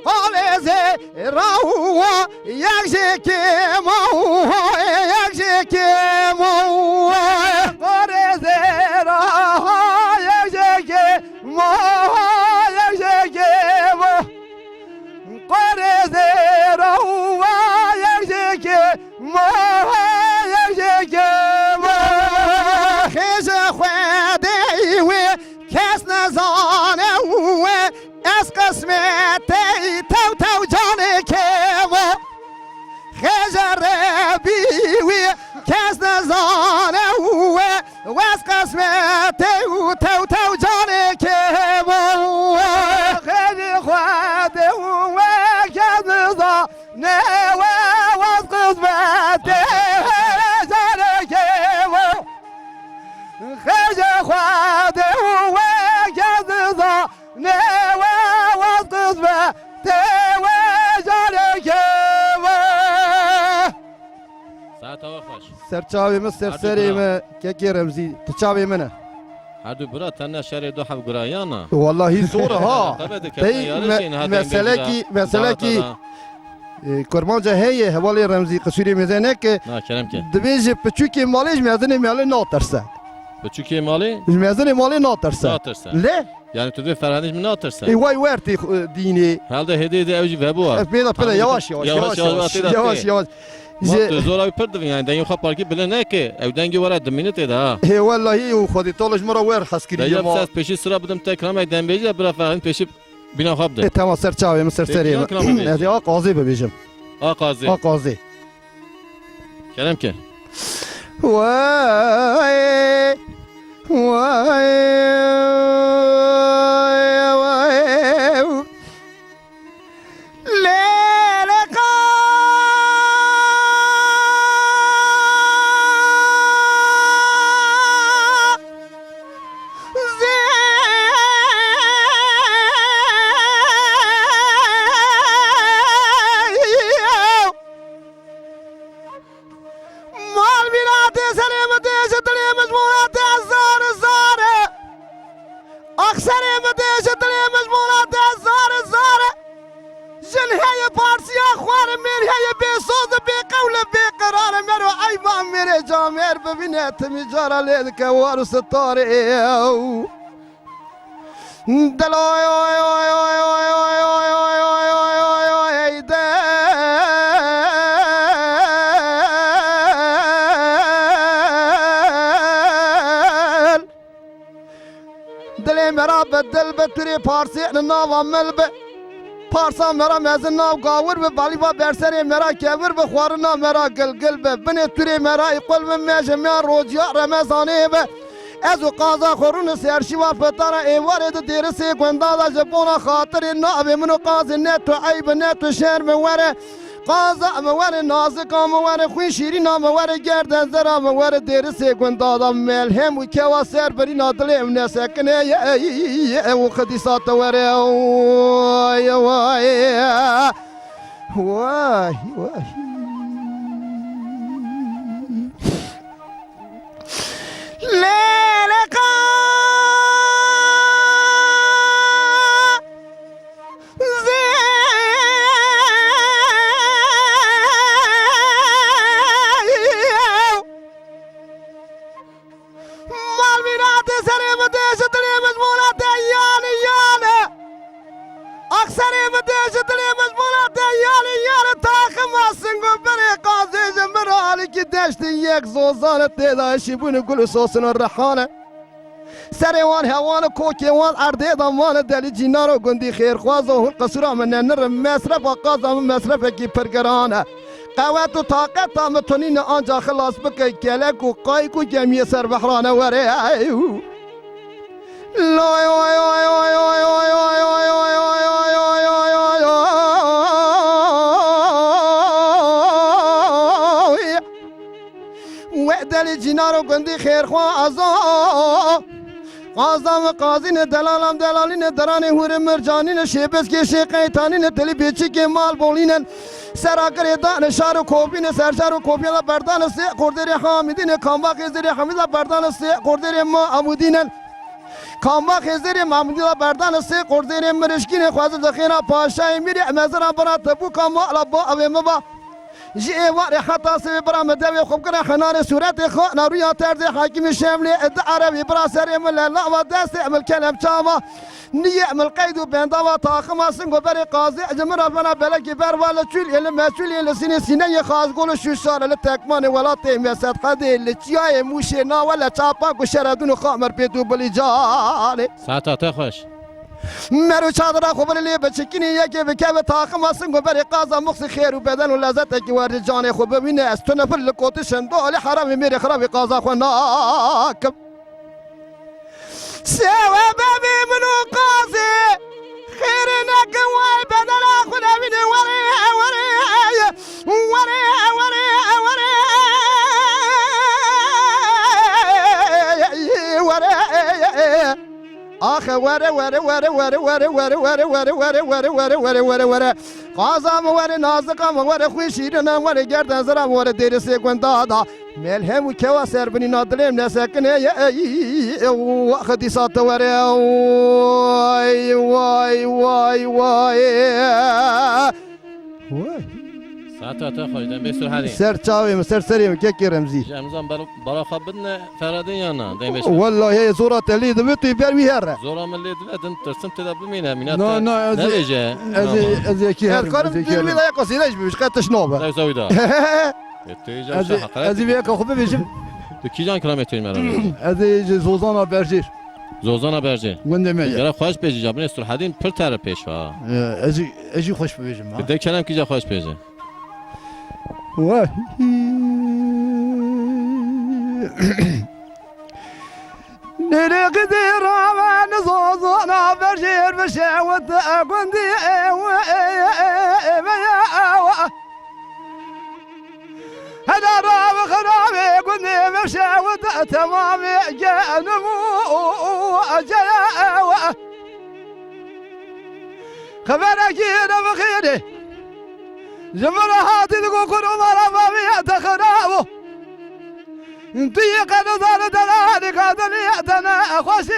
Olezera uva yakşekema Olezera yakşekema Parezera uva yakşeke ma yakşeke ma Heze khwade ve kesne zane uve es kısmete tav cane kema Heze rebi ve kesne zane uve es قسمت و تو جان که و خیلی خود و کذا نه و از قسمت جان که و خیلی خود و کذا نه و از قسمت جان که و ساعت آوا خوش سرچاوی من سرسری من که رمزی تچاوی منه هر دو برا تنها شهر دو حب گرایانا والله زوره ها مسئله کی کرمان جا هی حوالی رمزی قصوری میزنه که نه کرم که دبیج پچوکی مالیش میزنه مالی ناترسه بچوکی مالی میزنه مالی ناترسه ناترسه له yani tu de فرهنگش من ناترسه ای وای ورتی دینی هلده هدیه ده اوجی وبوا پیدا پیدا یواش یواش ما تو زورا پرد yani دنیو خا پارکی بله نه که او دنگی ورا دمینه ده هی والله و خودی طولش مرا ور حسکری یا بس پیشی سرا بدم تکرام دم بیجه برا فرهنگ پیشی بینا خواب ده تمام سرچاوی من سرسری هذه قاضی ببیجم قاضی قاضی کرم که وای تمی جارا لید که وارو ستاره دلای اوی اوی اوی اوی اوی اوی اوی اوی اوی اوی دل مرا بدل بتری پارسی ناوا ملبه پارسا مرا مزن ناو گاور به بالی با برسری مرا کبر به خوارنا مرا گلگل به بنی توری مرا قلب میشه میان روزیا رمضانی به از قازا خورون سرشی و فتارا ایوارد دیرسی گندادا جبونا خاطر نابی منو قاز نتو عیب نتو شرم وره قازا موار نازک موار خوی شیرین موار گردن زرا موار دیرسی گندادا ملهم و کوا سر بری نادلیم نسکنه و خدیسات وره وای وای وای وای لیلقا یک زوزان تداشی بون گل سوسن الرحانه سریوان هوان کوکیوان ارده دامان دلی جینارو گندی خیرخواز و قصورا من نرم مصرف و قازم مصرف کی پرگرانه قوت و طاقت متونین آنجا خلاص بکی کلک و قایک و جمعی سر بحرانه وره لای وای وای وای وای وای وای وای دلی جینارو گندی خیرخواز قازم قازین دلالم دلالین درانی هور مرجانین شیبس که شیقیتانین تلی بیچی که مال بولین سراکر دان شارو کوبین سرشارو کوبین بردان سی قردر حامدین کامبا خزر حمید بردان سی قردر ما عمودین کامبا خزر محمودی بردان سی قردر مرشکین خواز دخینا پاشای میری مزران برا تبو کاما لبا اوی مبا جی وار حتا سوی برا مدوی خوب کنه خنار صورت خو نرویا طرز حاکم شامل اد عربی برا سر مل لا و دست عمل کلم چاوا نیه عمل قید و بندا و تاخما سنگو بر قاضی جمر بنا بلکی بر ولا چول ال مسئول ال سینه سینه خاص گل شو شار ل تکمان ولات مسد قدی ل چای موشه نا ولا چاپا کو شردون خامر پیتو بلی جال ساعت خوش مرو چادر خوبر لی بچکینی یکی بکه تاخم اسن گبر قازا مخص خیر و بدن و لذت کی ورد جان خوب ببینه است تو نفل کوت شندال حرام میره خراب قازا خو ناک سوا بابي منو قاسي خيرنا قواي بدل اخذ من وري وري وري وري وري آخ وري وري وري وري وري وري وري وري وري وري وري وري وري وري قازم وري نازقم وري خوشيرنا وري گردن زرم وري دير سيكون دادا ملهم وكوا سربني نادلم نسكن واخدي سات وري واي واي واي واي ساعت تا خوش دم بسر هذه سر چاوي سر سريم كيك رمزي جمزان برا خبرنا فرادين يانا دايم بس والله هي صورة تليد بيتي بيروي هره زورا من اللي دفعت ترسم تدبر مينا مينات لا لا نرجع از کی هر كارم دير بيلا يقصي ليش مش قد تشنوبه لا يسوي ده تيجي از شحقات وی که خوب بشم کی جان کلامتین مرا از زوزانا برجیر زوزانا برجه گنده می یرا خوش بیجی جابن استراحتین پر تر پیش ها از خوش بشم ده کلام کی جا خوش بیجه واه نرقد رامان زوزنا برجير بشاوت قندي هذا راب خرابي قندي بشاوت تمامي جانمو جاوا خبرك يا بخيري جمر هاتي تقول كل مرة ما بيها تخرابه انتي قد ظل دلالي قدليتنا خوشي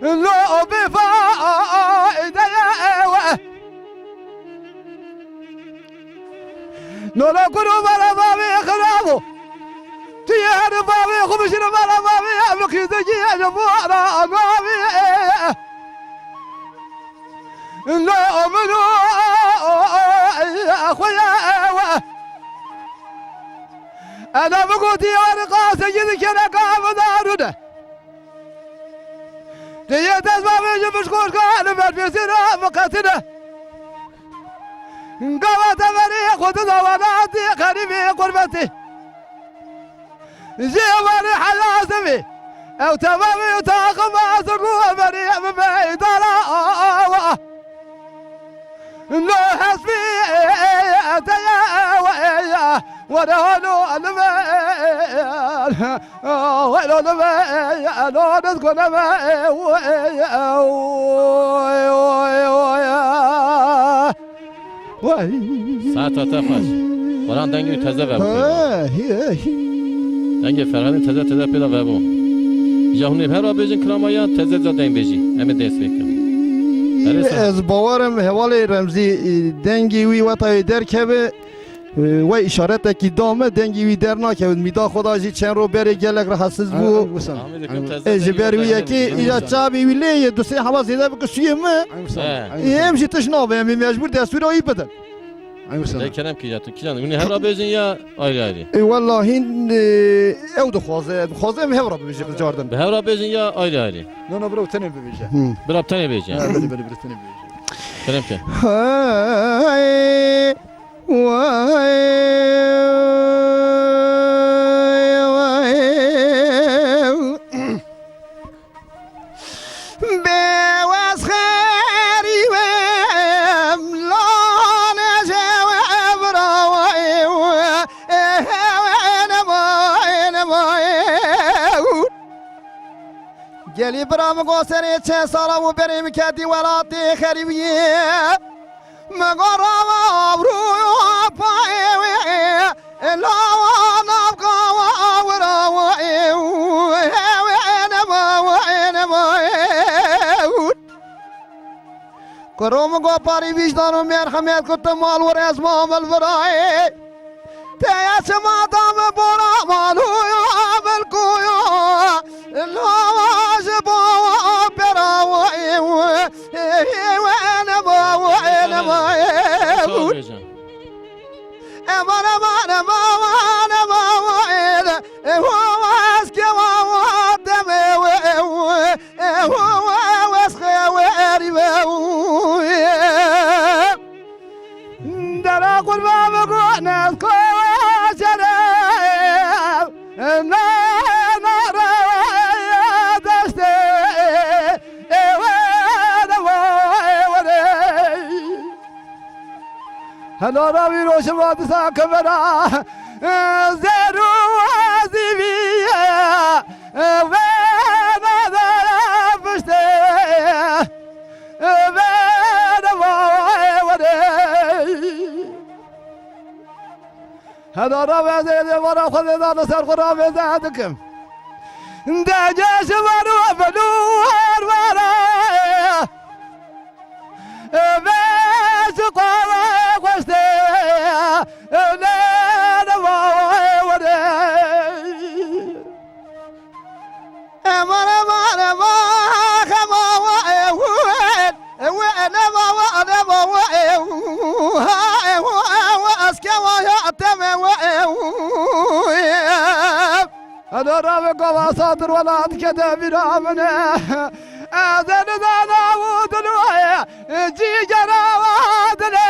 لو بفائدة نولا كل مرة ما بيها خرابه تيار ما بيها خمشنا مرة ما بيها بكي تجي جمورة ما بيها لا منو اخويا انا بقولي انا قاسي جدك انا قام دارنا تيجي تسمع مش مشكور قال ما في سنة مقاتنا قوات مريخ خذ ضواناتي قريبي قربتي جيواني حلاسمي او تمامي وتاخم اسروا مريخ من بعيد لا حسبي أتيا ورانو المال ولو المال لو نسكن ساعت تا خوش قرآن دنگی تازه و دنگی فرهادین تازه پیدا و بو جهونی هر را بیجن کلامایا تازه دنگ بیجی همه دست بکن از باورم حوالی رمزی دنگی وی و تای در که و اشارت کی دامه دنگی وی در نکه میدا خدا جی چند رو بره گلک راحتسز بو از بروی کی یا چابی ولی دو سه هوا زیاده بکشیم همش تشنابه می مجبور دستور ای بدن ده کلام کی جاتون کی جان اونی هر را بیجن یا آیری آیری والله هین او دو خوازه می هورا بيجي جاردن به هر را بیجن یا آیری آیری نه نه برو تنه ببیشه براب تنی بیجن بله بله برو تنه ببیشه کلام که گلی برام گوسری چه سالا و بریم کدی ولاتی خریبیه مگرام آبروی پایه لاوانم کاوراوی کروم گو پاری ویجدانو مرحمت کت مال ور از مامل برای تیاس مادام برا مالوی عمل کویو لاواز باوا براوی وانا باوا امان امان امان امان هو اسكي وادم هو واسخواري درا قربا بقنا كوجنا نا نا هلا راوی روش ما دسا کبرا زرو زیویه و ندارم پشته و نوای وده هلا راوی زیده ورا خود داده سر خورا بزدکم دجاج ورو بلور ورا بس قوة قصدي لا نوى ودي أمر أمر ما خما وين ما وأسكوا يا تم هذا رابق وصادر ولا كذب رامنا أذن داود الويا جيجرا وادنا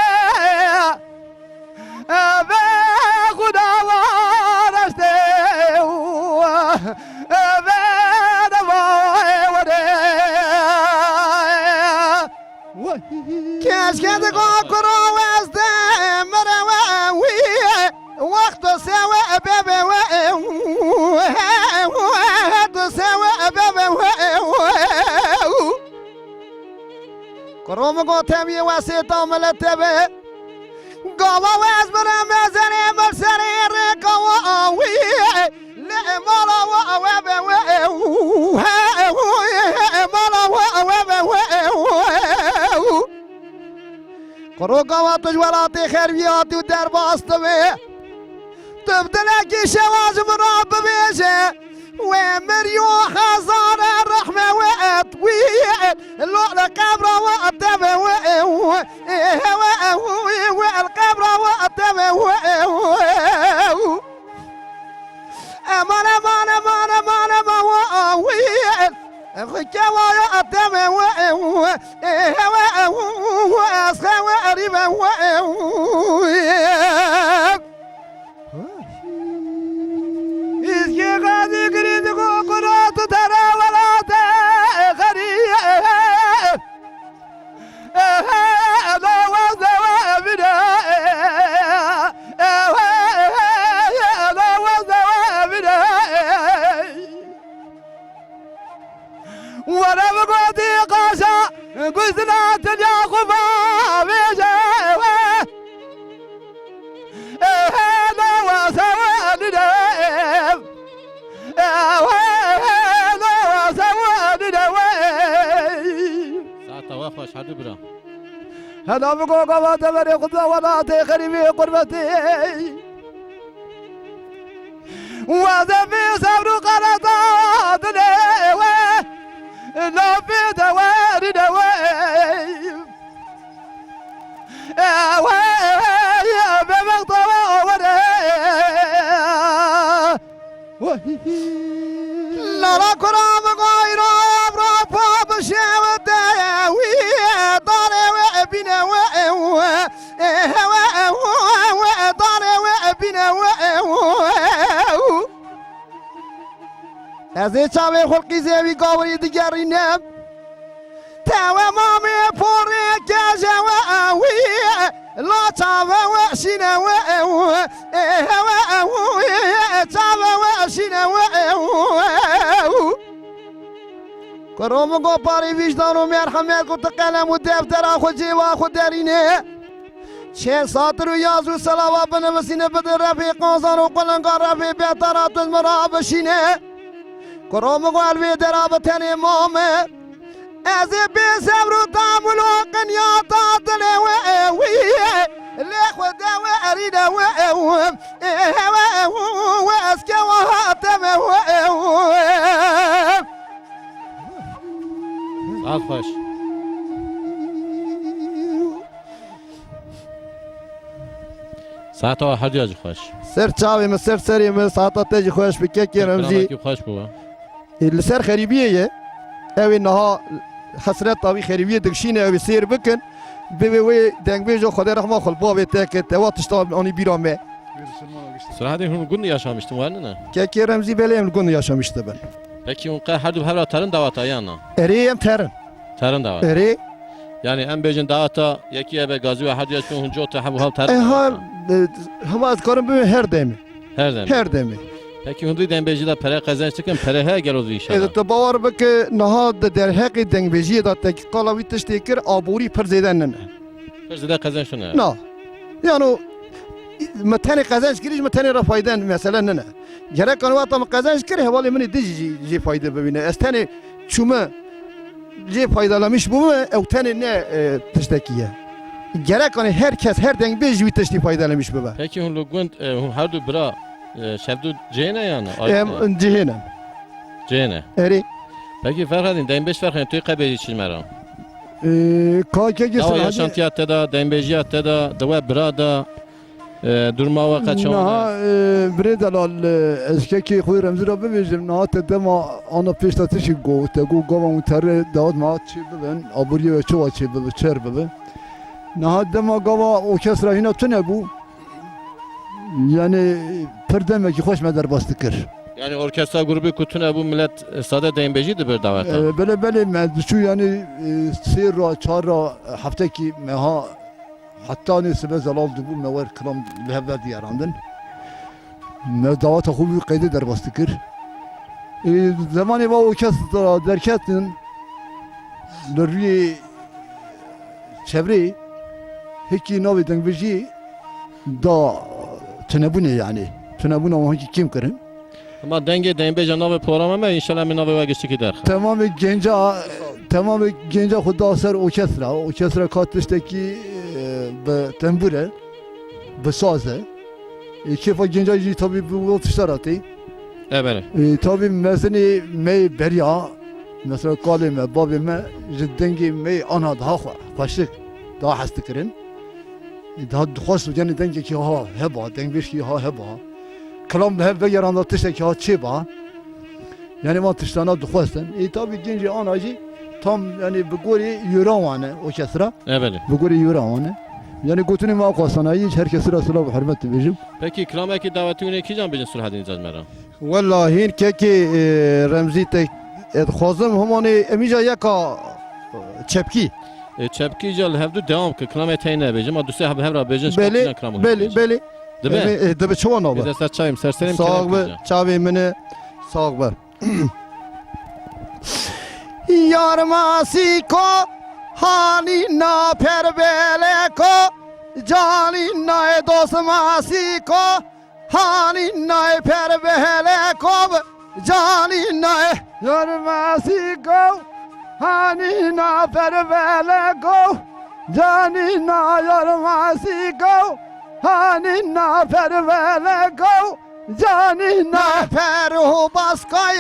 بخدا ورشته كاش كده كوكرو وازده مروي وقت سوا بابا وقت سوا بابا كروم قوتمي واسيطة ملتبه قوة وازبنا مزري مرسري رقوة لمالا وابا قروقات جوالاتي خربيات ودر باستوي تبدلك شواز مراب بيشه ومريو خزان الرحمة وأطوي اللؤلؤ كبرى وأطبع والقبرى وأطبع أمان أمان أمان أمان أمان وأوي الخكوى يأطبع وأسخى وأريبا إذا غادي قريد قرات ترى ولا تغريب هذا وزوابنا هذا وزوابنا ولا بقدي قاشا قزنا تجا خفا بيجا هذا وزوابنا واخوش حد برا هذا بقول قوات بري خذ ولا تخربي قربتي وذا في صبر قرطات لا في دوار يا بمقطع لا لا كرام غير أبرا باب الشاوة ازی چاوی خلقی زیوی گاوری دیگری نم تاوه مامی پوری کجا و اوی لا چاوه و شینه و چاوه و شینه و کروم گو پاری ویجدان و مرحمت کو تقلم و دفتر خود جیوا خود درینه چه ساتر و یازو سلاوا بنوسینه بدر رفی قانزان و قلنگار رفی بهترات از مرا بشینه کروم گو الوی درابتن امامه از بی صبر و تعمل و قنیاتا دل و اویه لخود و ارید و اسکه و حاتم و ساعت خوش ساعت ها هر جاج خوش سر چاوی من سر سری من ساعتا تجی خوش بکه که رمزی کی خوش بوا لسر خریبیه اوی نها حسرت تاوی خریبیه دکشینه اوی سیر بکن بوی دنگ بیجو خدا رحمه خل بابی تاکه تواتش تا آنی بیرامه صراحة هم گوند yaşamıştım var mı ne? که رمزی بلیم گون yaşamıştı ben. Peki on her tarın davat ayağına. Eriyem terin. Tarın davat. Eri Yani em bejin dağıta yeki ebe gazı ve hadi yaşın huncu ota habu hal tarif. Eha hava karım bu her demi. Her zaman. Her demi. Peki hundu denbeji da para kazanç çıkın para her gel oldu inşallah. Evet de bavar bak naha de derhaqi dengbeji da tek qalavi tiştekir aburi per zeden. Hırzı da kazanç şuna. Na. Yani متن قزنج کریش متن را فایده مثلا نه گره کنوات ما قزنج کره حوالی منی دیجی جی فایده ببینه استنی چومه جی فایده لمیش بومه او تنی نه تشتکیه گره کنی هر کس هر دنگ بیش وی تشتی فایده لمیش ببه Peki hun lugund hun her du bra şevdu cene yani. جهنم Cene. اری Peki Ferhadin denbeş Ferhadin tuy kabeci çilmeram. کاکه Dava گسل yaşantiyatta da denbejiyatta da dava bra da durma ve نه kaçama. بری دلال اسکه کی خوی رمزی را ببیجم نه تدما آنا پیش تاتشی گفت گو گوام تره داد ما چی ببین آبوری و چوا چی ببین چر ببین نه دما گوا او کس را هینا تو نبو یعنی پردمه کی خوش مدر باست کر Yani orkestra grubu kutuna bu millet sade denbejiydi bir davata. بله بله مدشو یعنی سیر را چهار را هفته کی مها حتی نسبه زلال دبو مور کلام لهبه دیاراندن دعوت خوبی قیده در باست کر زمانی با او کس درکتن لروی çevre هیچی ناوی دنگ بجی دا تنبونه yani تنبونه ama hiç kim kırın Ama denge denbeja nave programa mı inşallah mi nave vagişti gider. tamamı gence خود اثر orkestra katıştaki به تنبوره به سازه کیفا گنجایی tabi bu atışlar atı Evet. tabi mesela mi berya mesela kaleme babime ciddengi mi ana daha başlık daha hastıkırın daha hoş yani denge ki ha heba denge ki ha heba kalam hep ve yaranda tışta ki ha çiba yani ma tıştana duhasın tabi genci anacı tam yani bu gori yuravanı orkestra Evet. bu gori yuravanı yani götünü ma qasanayı herkes sırasıyla bu hürmet edeceğim. Peki ikramaki davetini ki can bejin surhadin icazmeram. والله هین که که رمزی tek خوازم همانی امیجا یکا چپکی Çepki cal hevdu devam ki kram eteyne bejim ama düse hevra bejin بله şkatına kram بله بله Değil mi? دبه چوان Biz آبه de ser çayım serserim ساق بر چاوی منه ساق بر یار ماسی کو هانی نا پر بله کو جانی نا دوست ماسی کو هانی نا پر بله کو جانی نا یار ماسی کو هانی نا پر بله کو جانی نا یار ماسی کو هانی نا پر بله کو جانی نا پرو باسکای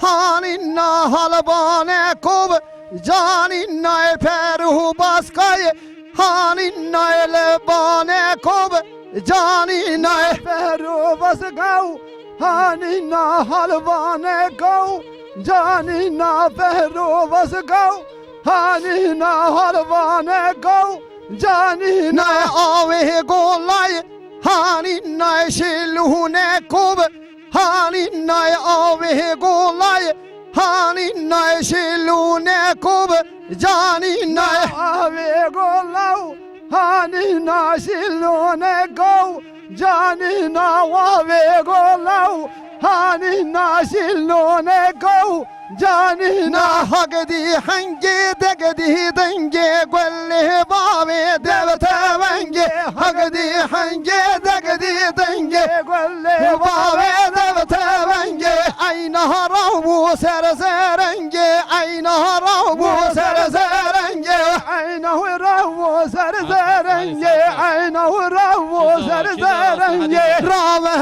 هانی نا حلبانه کوب جانی نا پرو باسکای هانی نا لبانه کوب جانی نا پرو باسکاو هانی نا حلبانه کو جانی نا پرو باسکاو هانی نا حلبانه کو جانی نا آوه گولای هانی نا شلونه کوب هانی نا آوه گولای هانی نا شلونه کوب جانی نا آوه گولاو هانی نا شلونه کو جانی نا آوه گولاو هانی نا شلونه کو جانی نا حقدی هنگی دگدی دنگی گلی باوی دوتا ونگی حقدی هنگی دگدی دنگی گلی باوی دوتا ونگی aynı ravu serzerengi aynı ravu serzerengi aynı ravu serzerengi aynı ravu serzerengi rave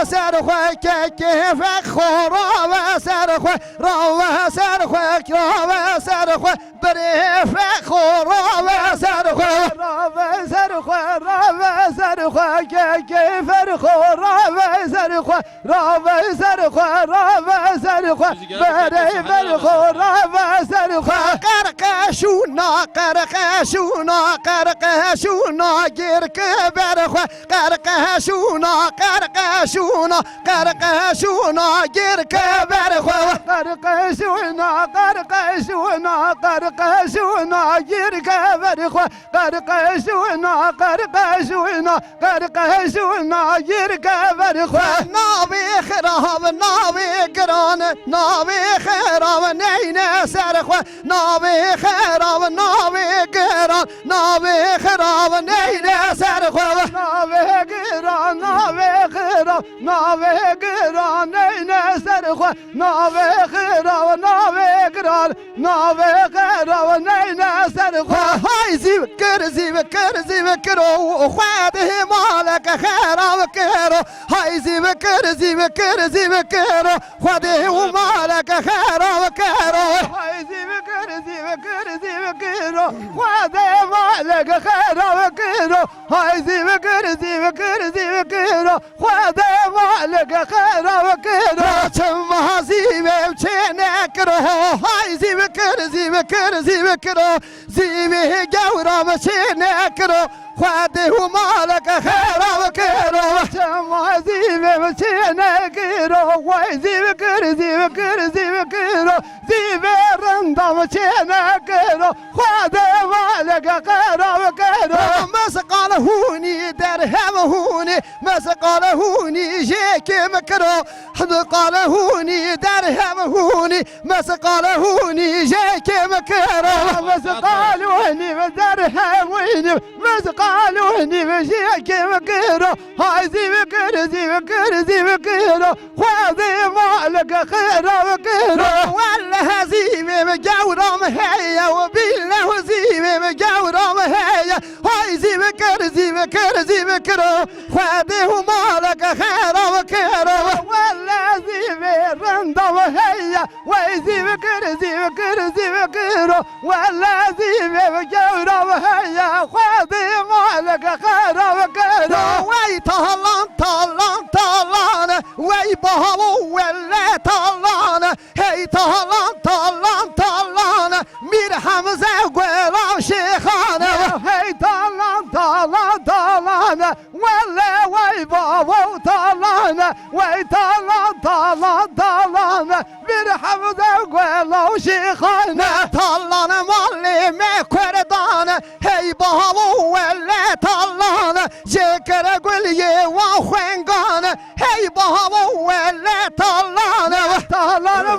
serxwe keke fekho rave serxwe rave serxwe bere fekho rave serxwe خو را سر خو را سر خو که فر خو را سر خو را سر خو را سر خو بره بر خو را سر خو قرقشونا قرقشونا قرقشونا گیر که بر خو قرقشونا قرقشونا قرقشونا گیر که بر خو قرقشونا قرقشونا قرقشونا گیر که بر خو قرقشونا قرقشونا قرقشونا گیر که بر خو ناوی خراب ناوی گران ناوی خراب نین سر خو ناوی خراب ناوی گران ناوی خراب نین سر خو ناوی گران ناوی خراب ناوی گران نین سر خو ناوی خراب ناوی گران ناوی خراب نین سر خو های زیو کر خود مالک خراب کرو های زیو کر خود مالک خراب کرو های زیو کر خود مالک خراب کرو های زیو کر خود مالک خراب کرو چم زیو چه نکرو های زیو کر زیو گورم چه نکرو خود مالک خراب کرو چم زیو چه نکرو وای زیو کر زیو رندم چه نکرو خود مالک خراب کرو مسقال هونی در هم هونی مسقال هونی شکم کرو مسقال هونی در هم هونی مسقال هونی شکم کرو مسقال هونی در هم هونی مسقال هونی شکم کرو های زیو کر خود مالک خراب کرو والله زیو جورم هيا وبالله زيم جورم هيا هاي زيم كر خذه مالك خير وكر ولا زيم رندم هيا واي زيم كر ولا زيم جورم هيا خذه مالك خير وكر واي طلان واي بهو ولا طلان هي طلان مير حمزة وقلام شيخانة هي طلان ولا واي بابو طلان واي طلان مير حمزة وقلام شيخانة طلان مالي مكردان هي بابو ولا طلان جكر قلي وخنقان هي بابو ولا طلان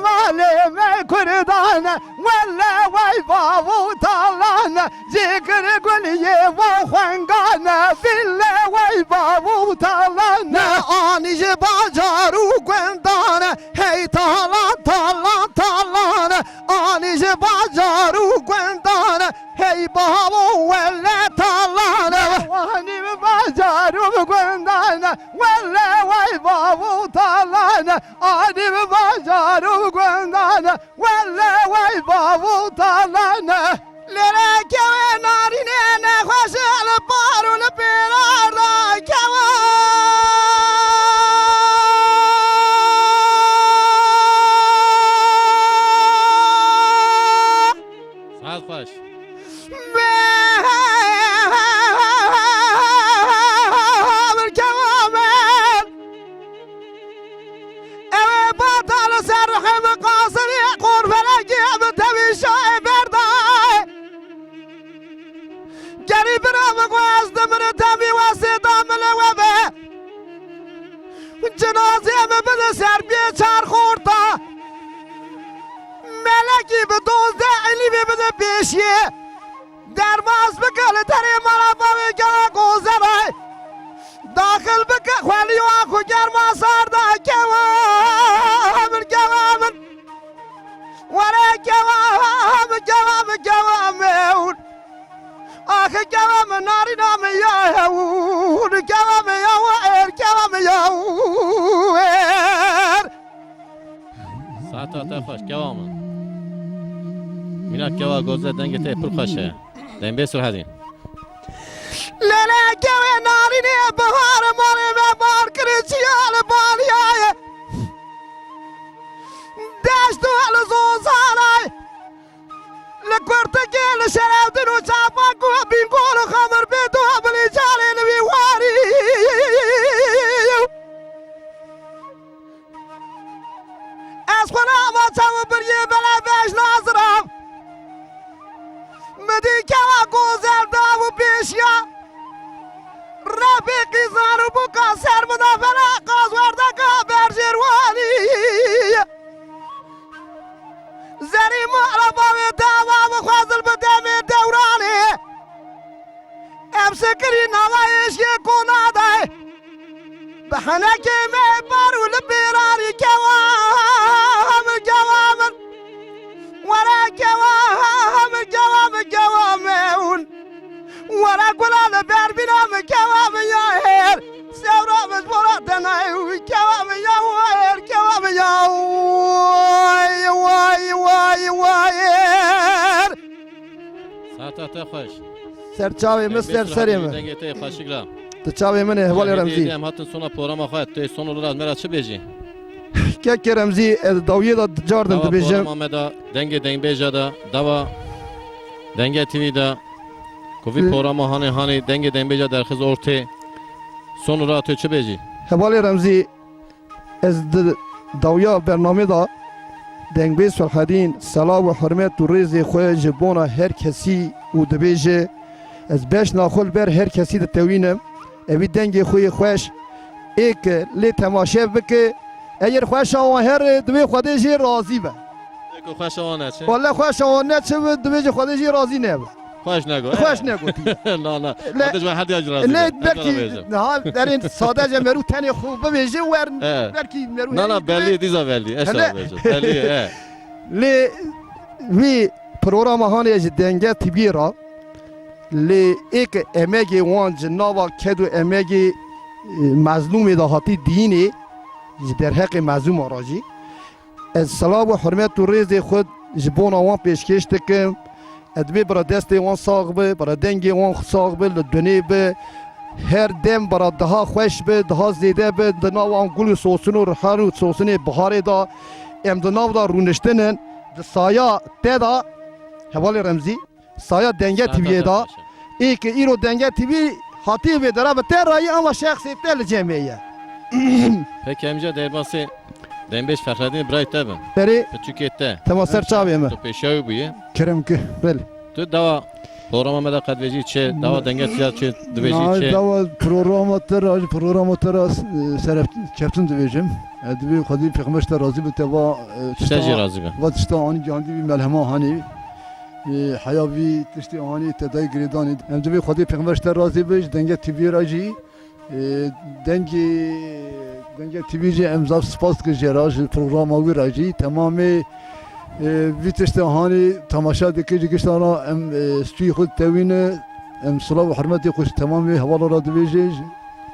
مالي مكردان ولا واي بابو طلان ذكر قلي وخنقان بالله واي بابو طلان اني جباجارو قندان هي طلان اني جباجارو قندان هي بابو ولا طلان اني جباجارو قندان ولا واي بابو طلان اني جباجارو قندان ولا واي بابو طلان لراك وناري انا خوش على بار والبيرار سعد خوش جنازه بده سر بیچار خورتا ملکی به 12 علی بده پیشیه درماز بکل تری مرا باوی که گوزه رای داخل بکل خوالی و آخو گرما سارده جوامن ورا جوامن آخ جوام ناری نام یاهور جوام یاهور ساعت تا خوش کواما مینا کوا گوزه دنگ ته پر خوشه دنگ به سر هزین Lele geve narine bahar mare ve bar kırıcıyal baliyay. Deştu al zozanay. Le kurta gel şerefdin uçapa bin kolu hamur be dobli jalin vi wari. Eskhona ma çav bir ye bela beş nazram. Medike va gozel davu peşya. Rafiqi zanı bu kanser mudafana kazvarda ka berjervani. Zeri mağlaba ve davamı khazıl bu demi devrani. Emsekiri nava eşye konaday. Bahane kime baru libirari kevamın. Vara kevamın. Vara kulağını berbinamı kevamı ya her. Sevramız buradana kevamı ya her. Kevamı ya vay her. Saate xoş. Serçavê min serserê min. Dengete xaşıkla. Tu çavê min ê hevalê remzî. Em hatin sona programa xwe te son olarak mera çi bêjî? Kekê remzî ez dawyê da cardim Dava dibêjim. programa me da dengê dengbêja da dava Denge TV'da Covid programa hani dengê dengbêja derxiz ortê son olarak te çi bêjî? Hevalê remzî ez di dawya bernamê da dengbêj Selhedîn sela û hirmet û rêzê xwe ji bona her kesî û dibêje ez beş naxul ber her kesî ditewînim evî dengê xwe yê xweş êke lê temaşev bike eğer xweşa wan her divê xwedê jê razî be Eko xweş wan çi? walla xweşa wan neçe divê jî xwedê jê razî nebe Xweş nego. xweş negotî Na. Le- Hadi ben hadi acıraz. ne belkî ha derên sadece merû tenê xwe bibêje wer Evet. belkî merû Na belli diza belli. Eşa Hele. belli. Belli. lê wî programa hanê ji denge tibî ra lê êke emegê wan ji nava ked û emegê mezlûmê da hatî dînê ji derheqê mezlûma ra jî ez sela û hirmet û rêzê xwe ji bona wan pêşkêş dikim ez dibê bira destê wan sağ be bira dengê wan sağ be li dunê be her dem bira daha xweş be daha zêde be di nav wan gul û sosin û rihar û sosinê biharê da em di nav da rûniştinin di saya te da hevalê remzî saya denge TV'ye da êke îro denge TV hatî vê dera bi te rayî ama şexsê te li cemê ye Peki emce derbası Dembeş Fehredin Bray Tebin. berê Küçükette. tema ser çavê me Tu peşavi buye. Kerem ki. belê Tu dava programa me da kadveci çe dava denge tiyat çe dveji çe. Dava programatera seref keptin dibêjim. Divê xwedî pêxmeş te razî bi te va Şeci razı be. va tişta anî candî wî melhema hanî heya wî tiştê anî tedayî girêdanê em divê xwedî pêxmeş te razî be ji denge TV'ye ra jî denge TV jî em zav spas dike jê ra ji programa wî ra jî temamê vî tiştê hanî temaşa dike ji giştan ra em stûyê xwe tewîne em sila û hirmetê xwe ji temamê hevala ra dibêje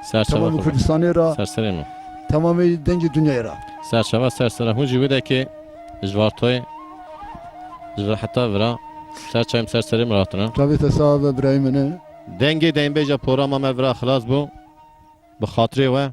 Serçava temamê kurban. Kurdistanê ra Serserê mi? temamê dengê dunyayê ra. Serçava sersera hun jî wê ki jvartoy ji heta vira serçayım serserê mi rahatına. Tavê te sağ ve birayê min e. Dengê dembeja programa me vira xilas bû. Bi xatirê we